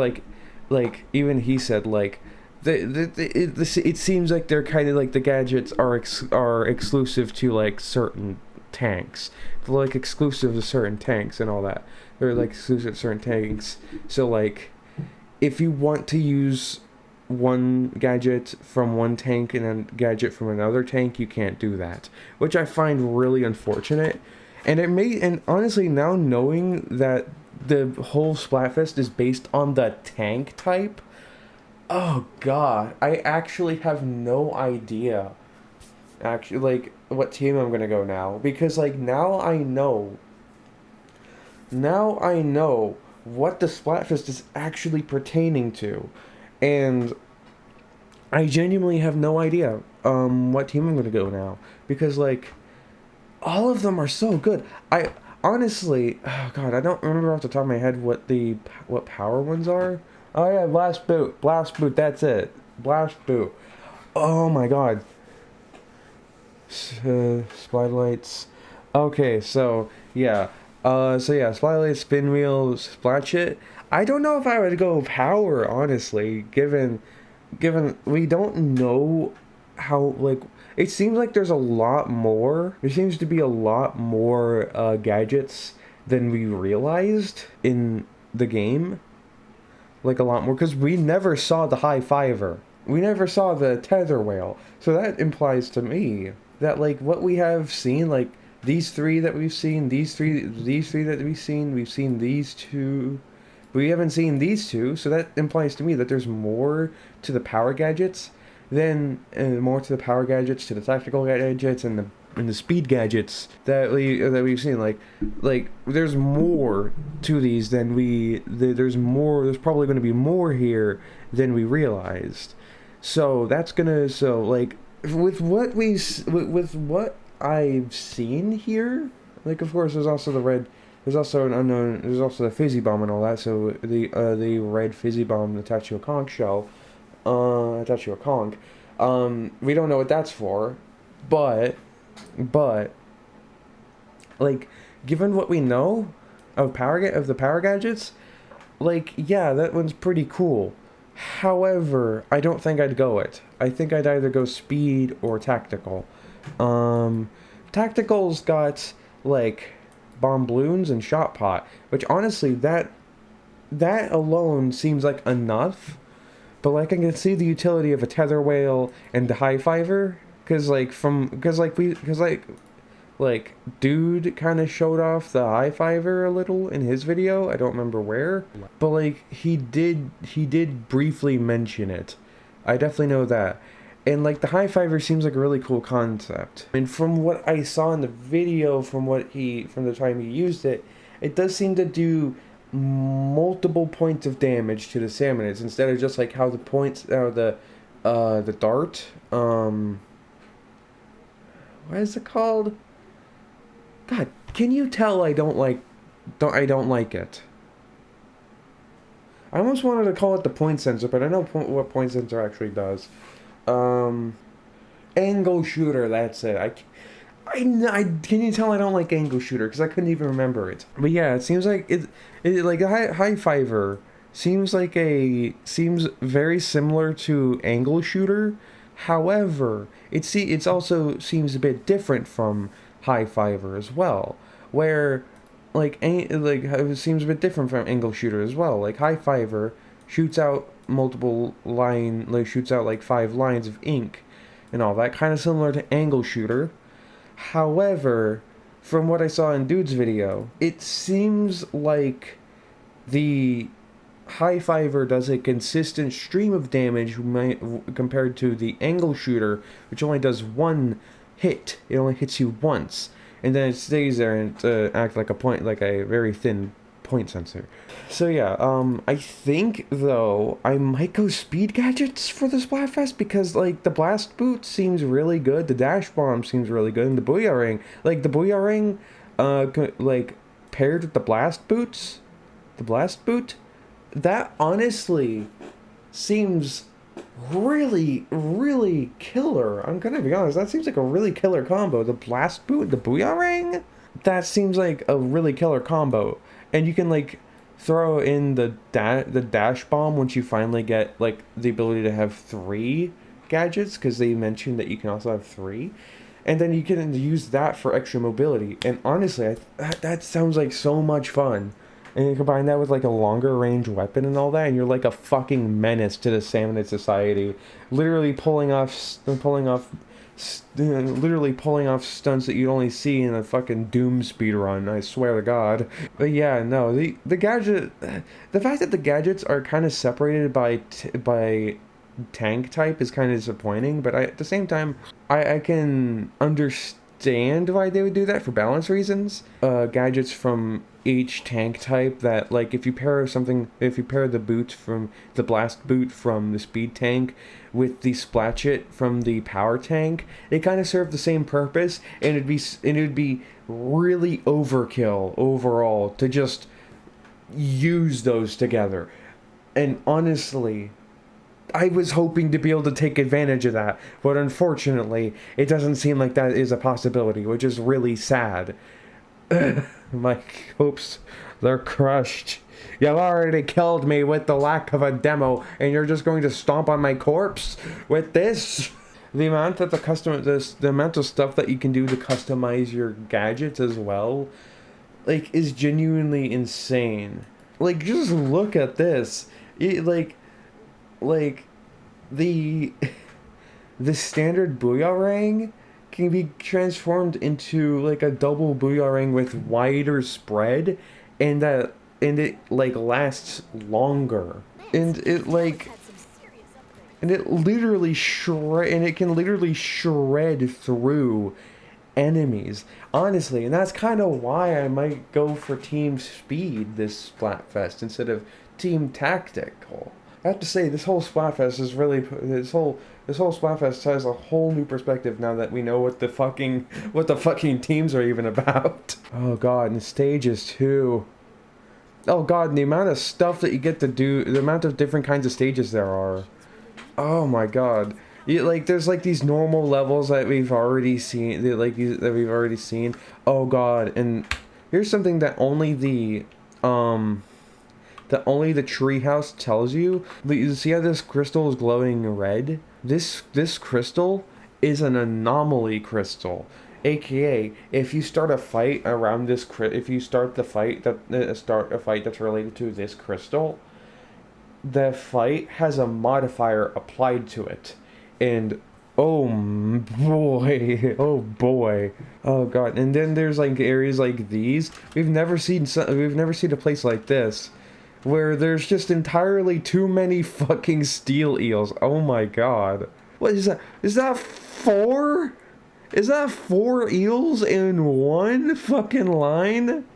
it seems like they're kind of like the gadgets are exclusive to like certain tanks, they're like exclusive to certain tanks and all that. They're like exclusive to certain tanks. So like, if you want to use one gadget from one tank and a gadget from another tank, you can't do that, which I find really unfortunate. And honestly, now knowing that the whole Splatfest is based on the tank type, oh god, I actually have no idea like what team I'm gonna go now, because like now I know what the Splatfest is actually pertaining to. And I genuinely have no idea what team I'm going to go now. Because, like, all of them are so good. I honestly, oh god, I don't remember off the top of my head what power ones are. Oh yeah, Blast Boot, that's it. Blast Boot. Oh my god. Splatlights. Okay, so yeah. Splatlights, Spinwheel, Splatshit. I don't know if I would go power, honestly, given we don't know how, like, it seems like there seems to be a lot more gadgets than we realized in the game. Like, a lot more, because we never saw the High Fiver. We never saw the Tether Whale. So that implies to me that, like, what we have seen, like, these three that we've seen, these three that we've seen these two. We haven't seen these two, so that implies to me that there's more to the power gadgets than more to the power gadgets, to the tactical gadgets, and the speed gadgets that we've seen. Like there's more to these than there's more. There's probably going to be more here than we realized. So that's gonna like with what I've seen here. Like of course there's also the red. There's also an unknown. There's also the fizzy bomb and all that. So the red fizzy bomb attached to a conch shell, attached to a conch. We don't know what that's for, but like given what we know of the power gadgets, like yeah, that one's pretty cool. However, I don't think I'd go it. I think I'd either go speed or tactical. Tactical's got like bomb balloons and shot pot, which honestly that alone seems like enough, but like I can see the utility of a tether whale and the high fiver, because dude kind of showed off the high fiver a little in his video. I don't remember where, but like he did briefly mention it. I definitely know that. And like the high fiver seems like a really cool concept. And from what I saw in the video, from the time he used it, it does seem to do multiple points of damage to the salmonids instead of just like how the dart. What is it called? God, can you tell I don't like it? I almost wanted to call it the point sensor, but I know what point sensor actually does. Angle shooter, that's it. I can you tell I don't like angle shooter because I couldn't even remember it. But yeah, it seems like it like a high fiver seems very similar to angle shooter. However, it's also seems a bit different from high fiver as well, where it seems a bit different from angle shooter as well. Like high fiver shoots out shoots out like 5 lines of ink and all that, kind of similar to angle shooter. However, from what I saw in Dude's video, it seems like the high fiver does a consistent stream of damage compared to the angle shooter, which only does one hit. It only hits you once, and then it stays there and act like a very thin point sensor. So yeah, I think though I might go speed gadgets for the Splatfest because like the blast boot seems really good, the dash bomb seems really good, and the booyah ring, like paired with the blast boot, that honestly seems really killer. I'm gonna be honest, that seems like a really killer combo. The blast boot, the booyah ring, that seems like a really killer combo. And you can like throw in the dash bomb once you finally get like the ability to have 3 gadgets, because they mentioned that you can also have 3, and then you can use that for extra mobility. And honestly, that sounds like so much fun. And you combine that with like a longer range weapon and all that, and you're like a fucking menace to the Salmonid Society, literally pulling off stunts that you only see in a fucking Doom speedrun, I swear to God. But yeah, no, the fact that the gadgets are kind of separated by tank type is kind of disappointing, but at the same time, I can understand why they would do that for balance reasons. Gadgets from each tank type, that like if you pair the boot from the blast boot from the speed tank with the splatchet from the power tank, they kind of serve the same purpose, and it would be really overkill overall to just use those together. And honestly, I was hoping to be able to take advantage of that, but unfortunately, it doesn't seem like that is a possibility, which is really sad. My hopes, they're crushed. You've already killed me with the lack of a demo, and you're just going to stomp on my corpse with this? The amount of the amount of stuff that you can do to customize your gadgets as well, like, is genuinely insane. Like, just look at this. The the standard booyah ring can be transformed into like a double booyah with wider spread, and it like lasts longer, and it like and it literally and it can literally shred through enemies, honestly. And that's kind of why I might go for Team Speed this Splatfest instead of Team Tactical. I have to say, this whole Splatfest is really this whole Splatfest has a whole new perspective now that we know what the fucking teams are even about. Oh god, and stages too. Oh god, and the amount of stuff that you get to do, the amount of different kinds of stages there are. Oh my god. Like, there's like these normal levels that we've already seen, that we've already seen. Oh god, and here's something that only the treehouse tells you. You see how this crystal is glowing red? This crystal is an anomaly crystal. AKA, if you start a fight around this if you start a fight that's related to this crystal, the fight has a modifier applied to it. And oh boy, oh god. And then there's like areas like these. We've never seen a place like this where there's just entirely too many fucking steel eels. Oh my god. What is that? Is that 4? Is that 4 eels in one fucking line?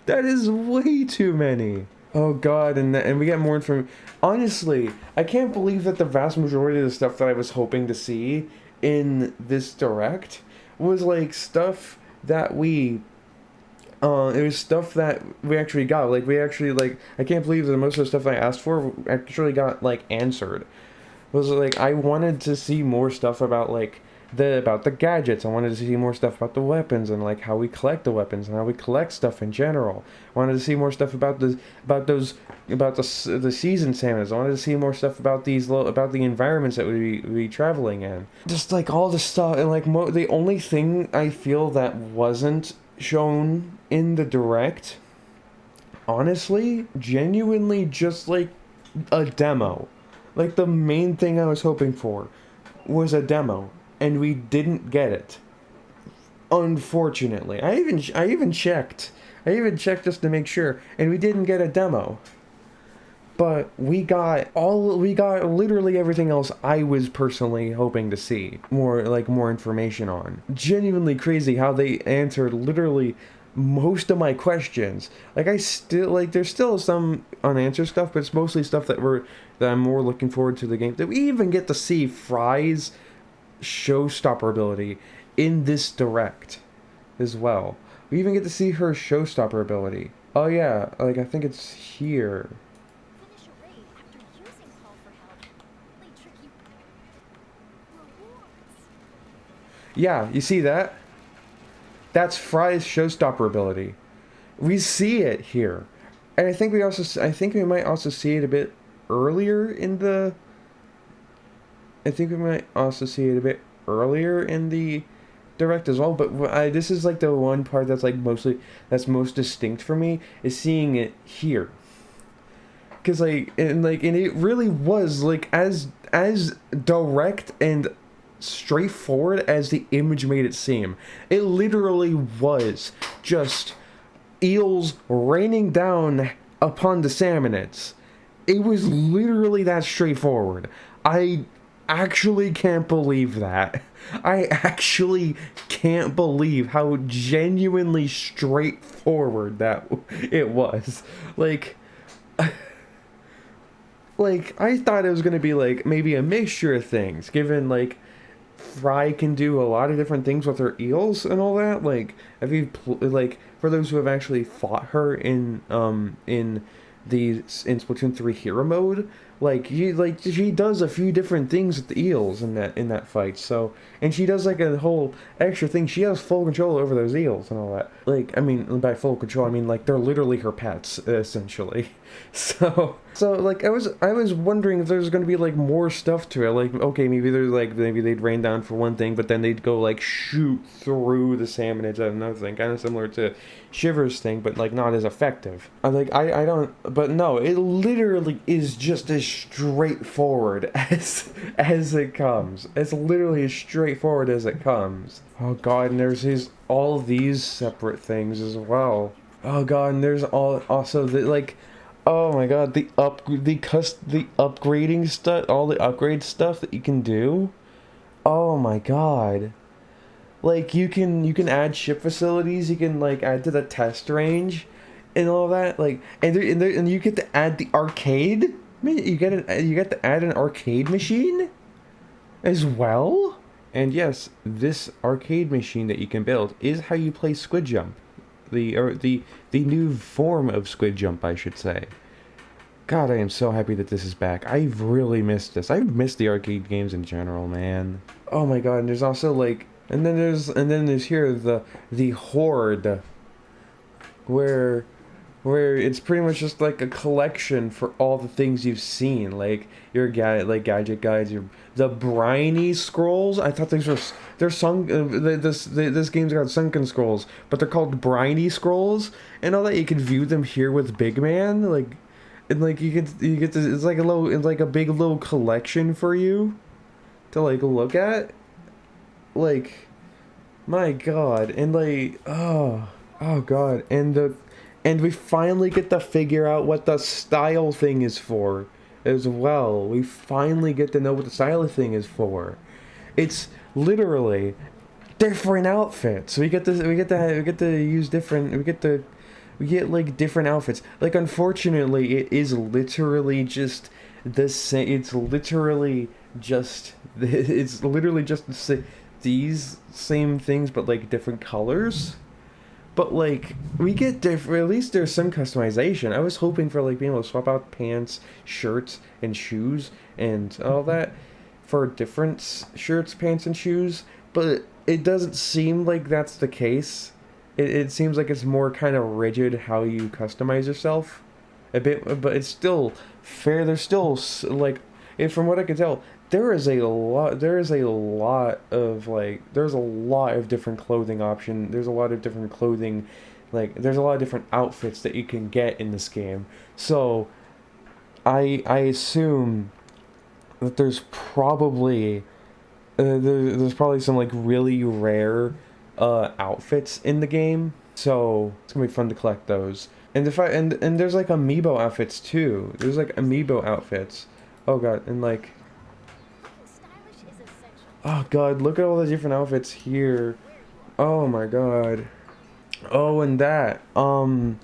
That is way too many. Oh god, and we get more information. Honestly, I can't believe that the vast majority of the stuff that I was hoping to see in this direct was like stuff that it was stuff that we actually got. Like, I can't believe that most of the stuff I asked for actually got, like, answered. It was like, I wanted to see more stuff about, like, about the gadgets. I wanted to see more stuff about the weapons and like how we collect the weapons and how we collect stuff in general. I wanted to see more stuff about the season salmons. I wanted to see more stuff about the environments that we be traveling in. Just like all the stuff, and like the only thing I feel that wasn't shown in the direct, honestly, genuinely, just like a demo. Like, the main thing I was hoping for was a demo. And we didn't get it. Unfortunately. I even checked. I even checked just to make sure, and we didn't get a demo. But we got literally everything else I was personally hoping to see. More information on. Genuinely crazy how they answered literally most of my questions. Like, there's still some unanswered stuff, but it's mostly stuff that I'm more looking forward to the game. That we even get to see Fry's showstopper ability in this direct as well. We even get to see her showstopper ability. Oh yeah, like I think it's here. Finish a raid after using call for help. Really tricky rewards. Yeah, you see that? That's Fry's showstopper ability. We see it here. And I think we might also see it a bit earlier in the direct as well, but this is like the one part that's like most distinct for me, is seeing it here. Cause and it really was like as direct and straightforward as the image made it seem. It literally was just eels raining down upon the salmonids. It was literally that straightforward. I actually can't believe that. I actually can't believe how genuinely straightforward that it was. Like I thought it was gonna be like maybe a mixture of things, given like Fry can do a lot of different things with her eels and all that. Like, have you for those who have actually fought her in Splatoon 3 hero mode, she does a few different things with the eels in that fight. So, and she does like a whole extra thing. She has full control over those eels and all that. Like, I mean, by full control, I mean like they're literally her pets essentially. So like I was wondering if there's gonna be like more stuff to it. Like okay, maybe there's like maybe they'd rain down for one thing, but then they'd go like shoot through the salmon into another thing, kind of similar to Shiver's thing, but like not as effective. I don't, but no, it literally is just as straightforward as it comes. It's literally as straightforward as it comes. Oh god, and there's all these separate things as well. Oh god, and there's also the like, oh my god, the upgrading stuff, all the upgrade stuff that you can do. Oh my god. Like you can add ship facilities, you can like add to the test range and all that. Like and you get to add the arcade. I mean, you get to add an arcade machine as well. And yes, this arcade machine that you can build is how you play Squid Jump. The new form of Squid Jump, I should say. God, I am so happy that this is back. I've really missed this. I've missed the arcade games in general, man. Oh my god, and there's also like and then there's here the Horde where it's pretty much just like a collection for all the things you've seen, like your gadget guides, the briny scrolls. I thought they're sunk. This game's got sunken scrolls, but they're called briny scrolls, and all that. You can view them here with Big Man, like, and like you get this. It's like a big little collection for you to like look at, like, my god, and like oh god, and we finally get to figure out what the style thing is for as well. We finally get to know what the style thing is for. It's literally different outfits. We get to use different. We get like different outfits. Like unfortunately, it is literally just the same. It's literally just these same things, but like different colors. But like we get different. At least there's some customization. I was hoping for like being able to swap out pants, shirts, and shoes and all that for different shirts, pants, and shoes. But it doesn't seem like that's the case. It seems like it's more kind of rigid how you customize yourself, a bit. But it's still fair. There's still like, from what I can tell, there's a lot of different clothing option. There's a lot of different clothing, like there's a lot of different outfits that you can get in this game. So I assume that there's probably some like really rare outfits in the game. So it's gonna be fun to collect those. And and there's like amiibo outfits too. There's like amiibo outfits. Oh god, and like, oh god, look at all the different outfits here. Oh my god. Oh, and that. I don't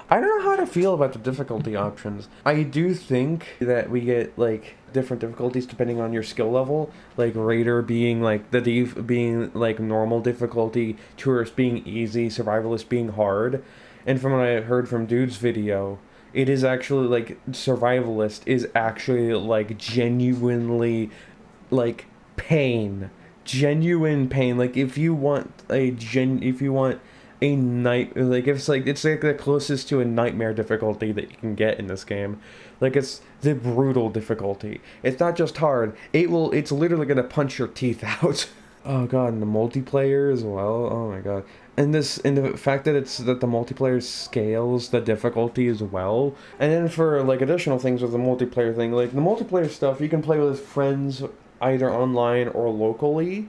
know how to feel about the difficulty options. I do think that we get like different difficulties depending on your skill level. Like Raider being like being like normal difficulty, Tourist being easy, Survivalist being hard. And from what I heard from Dude's video, it is actually like Survivalist is actually like genuinely like genuine pain. Like if you want a night, like it's like the closest to a nightmare difficulty that you can get in this game. Like it's the brutal difficulty. It's not just hard. It's literally gonna punch your teeth out. Oh god, and the multiplayer as well. Oh my god. And the fact that the multiplayer scales the difficulty as well. And then for like additional things with the multiplayer thing, like the multiplayer stuff, you can play with friends either online or locally.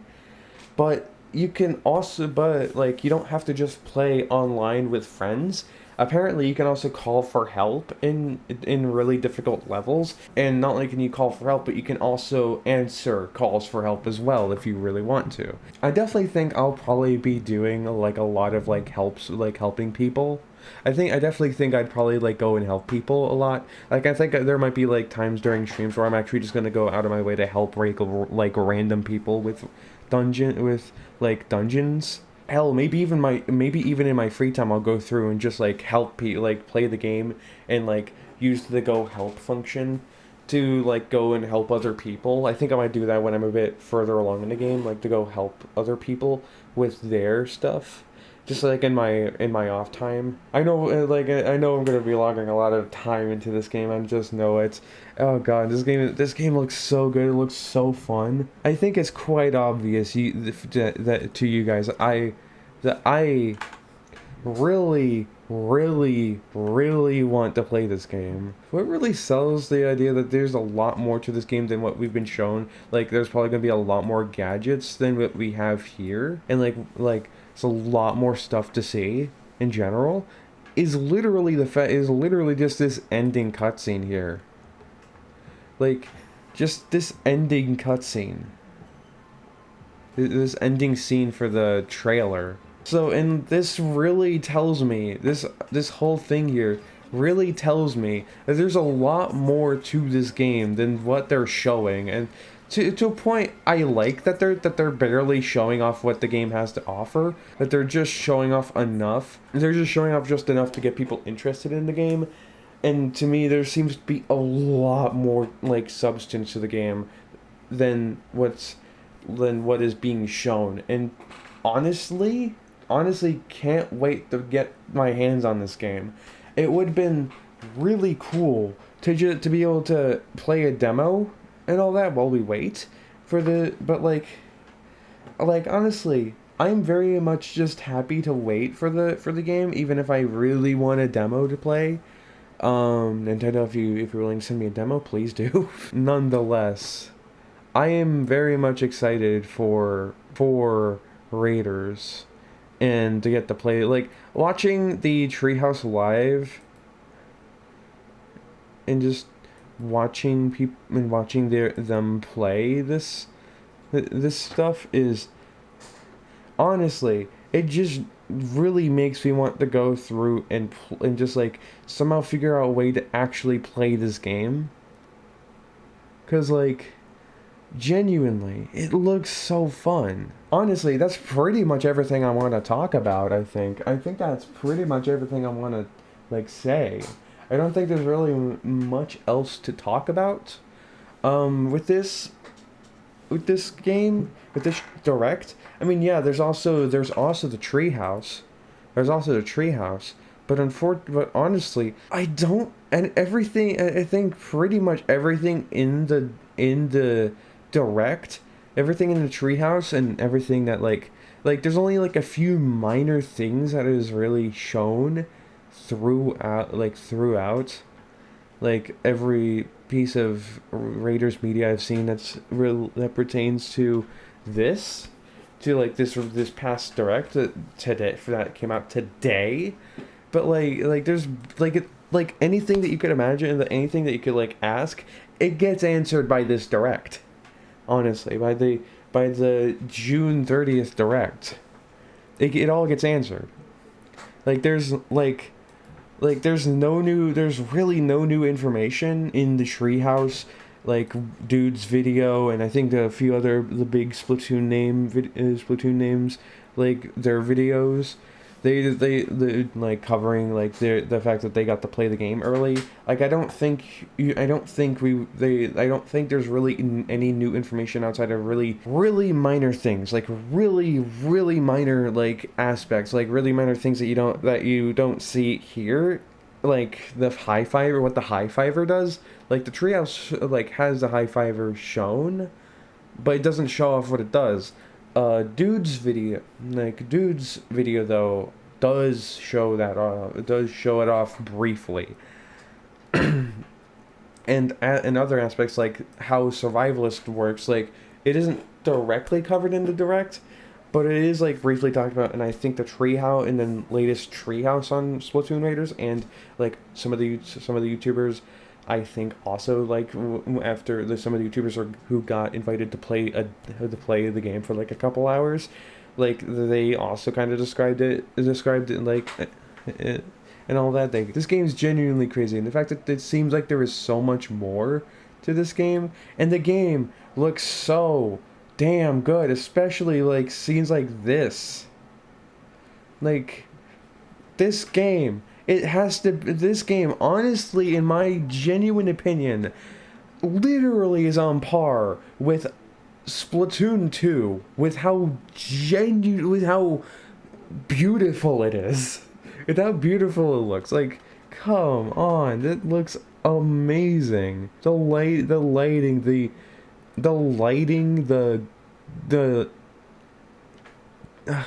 But you can also, like, you don't have to just play online with friends. Apparently, you can also call for help in really difficult levels. And not only can you call for help, but you can also answer calls for help as well if you really want to. I definitely think I'll probably be doing like a lot of like helping people. I definitely think I'd probably like go and help people a lot. Like I think there might be like times during streams where I'm actually just gonna go out of my way to help like random people with dungeons. Hell, maybe even in my free time I'll go through and just like play the game and like use the go help function to like go and help other people. I think I might do that when I'm a bit further along in the game, like to go help other people with their stuff. just like in my off time. I know I know I'm gonna be logging a lot of time into this game. I just know it's, oh god, this game looks so good. It looks so fun. I think it's quite obvious that to you guys that I really, really, really want to play this game. What really sells the idea that there's a lot more to this game than what we've been shown. Like, there's probably gonna be a lot more gadgets than what we have here, and like it's a lot more stuff to see in general. Is literally just this ending cutscene here. Like, just this ending cutscene. This ending scene for the trailer. So, and this really tells me, this whole thing here really tells me that there's a lot more to this game than what they're showing, and to a point, I like that they're barely showing off what the game has to offer, that they're just showing off enough. They're just showing off just enough to get people interested in the game, and to me, there seems to be a lot more like substance to the game than what is being shown, and honestly can't wait to get my hands on this game. It would have been really cool to be able to play a demo and all that while we wait for the, but like honestly, I'm very much just happy to wait for the game, even if I really want a demo to play. Nintendo, if you're willing to send me a demo, please do. Nonetheless, I am very much excited for Raiders, and to get to play, like, watching the Treehouse Live and just watching people and watching them play this stuff is, honestly, it just really makes me want to go through and just like somehow figure out a way to actually play this game, because like, genuinely, it looks so fun. Honestly, that's pretty much everything I want to talk about, I think. I think that's pretty much everything I want to, like, say. I don't think there's really much else to talk about. With this game, with this direct, I mean, yeah, there's also the treehouse. There's also the treehouse. But honestly, I don't, and everything, I think pretty much everything in the direct, everything in the treehouse, and everything that like there's only like a few minor things that is really shown throughout, like every piece of Raiders media I've seen that pertains to this, this past direct today, for that came out today. But like there's like anything that you could imagine, anything that you could like ask, it gets answered by this direct. Honestly, by the June 30th direct, it all gets answered. Like there's there's really no new information in the treehouse, like dude's video, and I think the few other the big Splatoon names, like their videos. They like covering like the fact that they got to play the game early. Like I don't think there's really any new information outside of really minor things, like really minor like aspects, like really minor things that you don't see here, like the high five, or what the high fiver does. Like the treehouse like has the high fiver shown, but it doesn't show off what it does. Dude's video though does show it off briefly. And in other aspects, like how survivalist works, like it isn't directly covered in the direct, but it is like briefly talked about. And I think the treehouse, and then latest treehouse on Splatoon Raiders, and like some of the YouTubers, I think also like after some of the YouTubers who got invited to play the game for like a couple hours, like they also kind of described it like and all that. This game's genuinely crazy, and the fact that it seems like there is so much more to this game, and the game looks so damn good, especially like scenes like this. Like this game. This game, honestly, in my genuine opinion, literally is on par with Splatoon 2, with how beautiful it is. And how beautiful it looks. Like, come on, that looks amazing. The lighting, the oh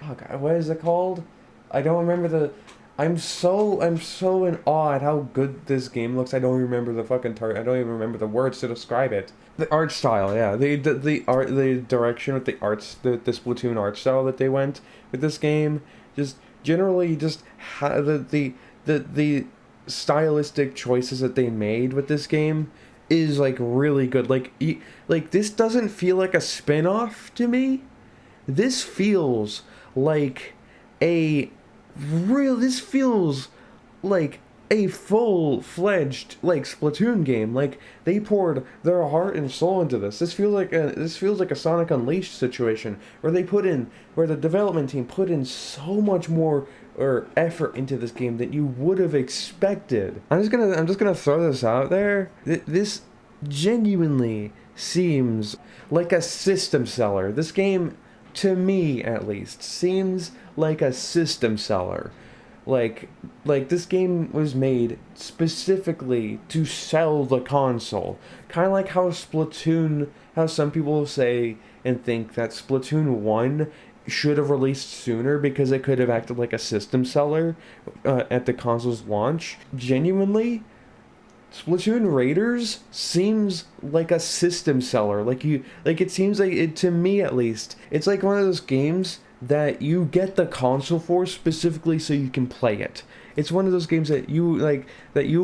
god, what is it called? I don't remember the. I'm so in awe at how good this game looks. I don't remember the fucking I don't even remember the words to describe it. The art style, yeah, the art, the direction with the arts, the Splatoon art style that they went with this game, just generally just the stylistic choices that they made with this game is like really good. Like this doesn't feel like a spin-off to me. This feels like a this feels like a full-fledged like Splatoon game. Like they poured their heart and soul into this. This feels like a Sonic Unleashed situation where the development team put in so much more or effort into this game that you would have expected. I'm just gonna throw this out there. This genuinely seems like a system seller. This game, to me at least, seems like a system seller. Like this game was made specifically to sell the console. Kind of like how some people say and think that Splatoon 1 should have released sooner because it could have acted like a system seller at the console's launch. Genuinely, Splatoon Raiders seems like a system seller. It seems like it, to me at least. It's like one of those games that you get the console for specifically so you can play it. It's one of those games that you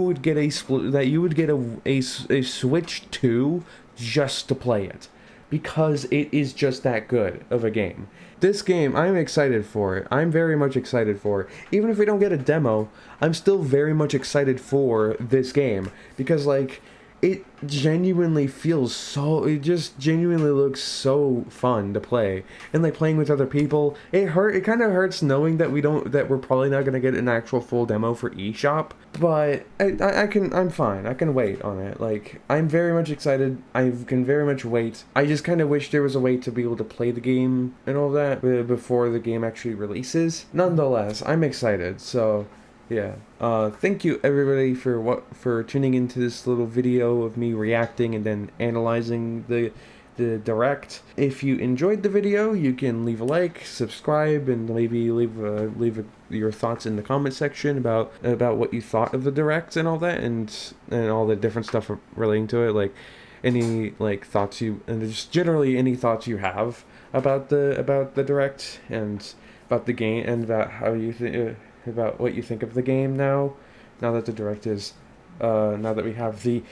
would get a Switch 2 just to play it, because it is just that good of a game. This game, I'm excited for it. I'm very much excited for it. Even if we don't get a demo, I'm still very much excited for this game. Because, like, it genuinely looks so fun to play. And, like, playing with other people, it kind of hurts knowing that we're probably not going to get an actual full demo for eShop. But I'm fine. I can wait on it. Like, I'm very much excited. I can very much wait. I just kind of wish there was a way to be able to play the game and all that before the game actually releases. Nonetheless, I'm excited. So, yeah. Thank you everybody for tuning into this little video of me reacting and then analyzing the Direct. If you enjoyed the video, you can leave a like, subscribe, and maybe leave your thoughts in the comment section about what you thought of the Direct and all that, and all the different stuff relating to it, like any thoughts and just generally any thoughts you have about the Direct and about the game and about how you think about what you think of the game now that the Direct is now that we have the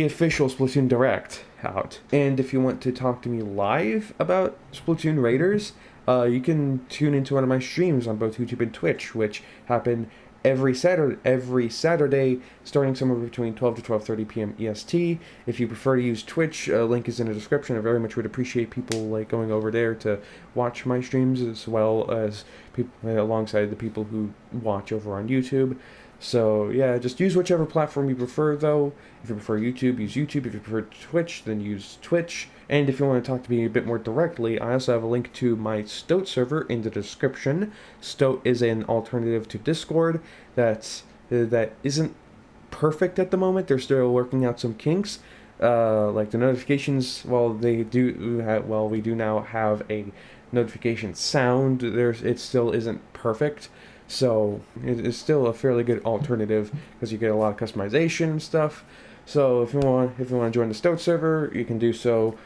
official Splatoon Direct out. And if you want to talk to me live about Splatoon Raiders, you can tune into one of my streams on both YouTube and Twitch, which happen every Saturday, starting somewhere between 12 to 12:30 p.m. EST. If you prefer to use Twitch, link is in the description. I very much would appreciate people going over there to watch my streams, as well as people alongside the people who watch over on YouTube. So yeah, just use whichever platform you prefer though. If you prefer YouTube, use YouTube. If you prefer Twitch, then use Twitch. And if you want to talk to me a bit more directly, I also have a link to my Stoat server in the description. Stoat is an alternative to Discord that isn't perfect at the moment. They're still working out some kinks. Like the notifications, we do now have a notification sound. It still isn't perfect. So it is still a fairly good alternative because you get a lot of customization and stuff. So if you want to join the Stoat server, you can do so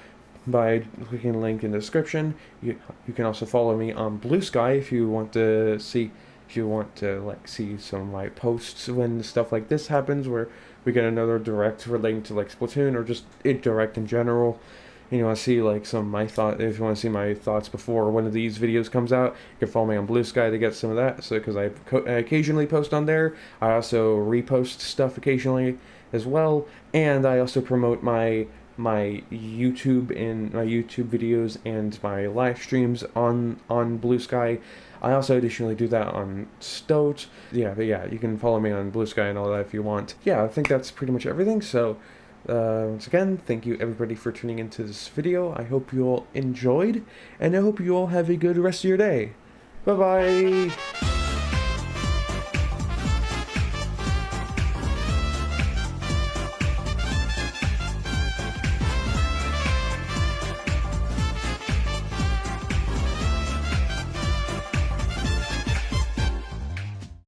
by clicking the link in the description. You can also follow me on Blue Sky if you want to see some of my posts when stuff like this happens, where we get another Direct relating to Splatoon or just Direct in general. You want to see some of my thoughts. If you want to see my thoughts before one of these videos comes out, you can follow me on Blue Sky to get some of that. So because I occasionally post on there, I also repost stuff occasionally as well, and I also promote my YouTube and my YouTube videos and my live streams on Blue Sky. I also additionally do that on Stoat. Yeah, but yeah, you can follow me on Blue Sky and all that if you want. Yeah, I think that's pretty much everything. So. Once again, thank you everybody for tuning into this video. I hope you all enjoyed, and I hope you all have a good rest of your day. Bye-bye.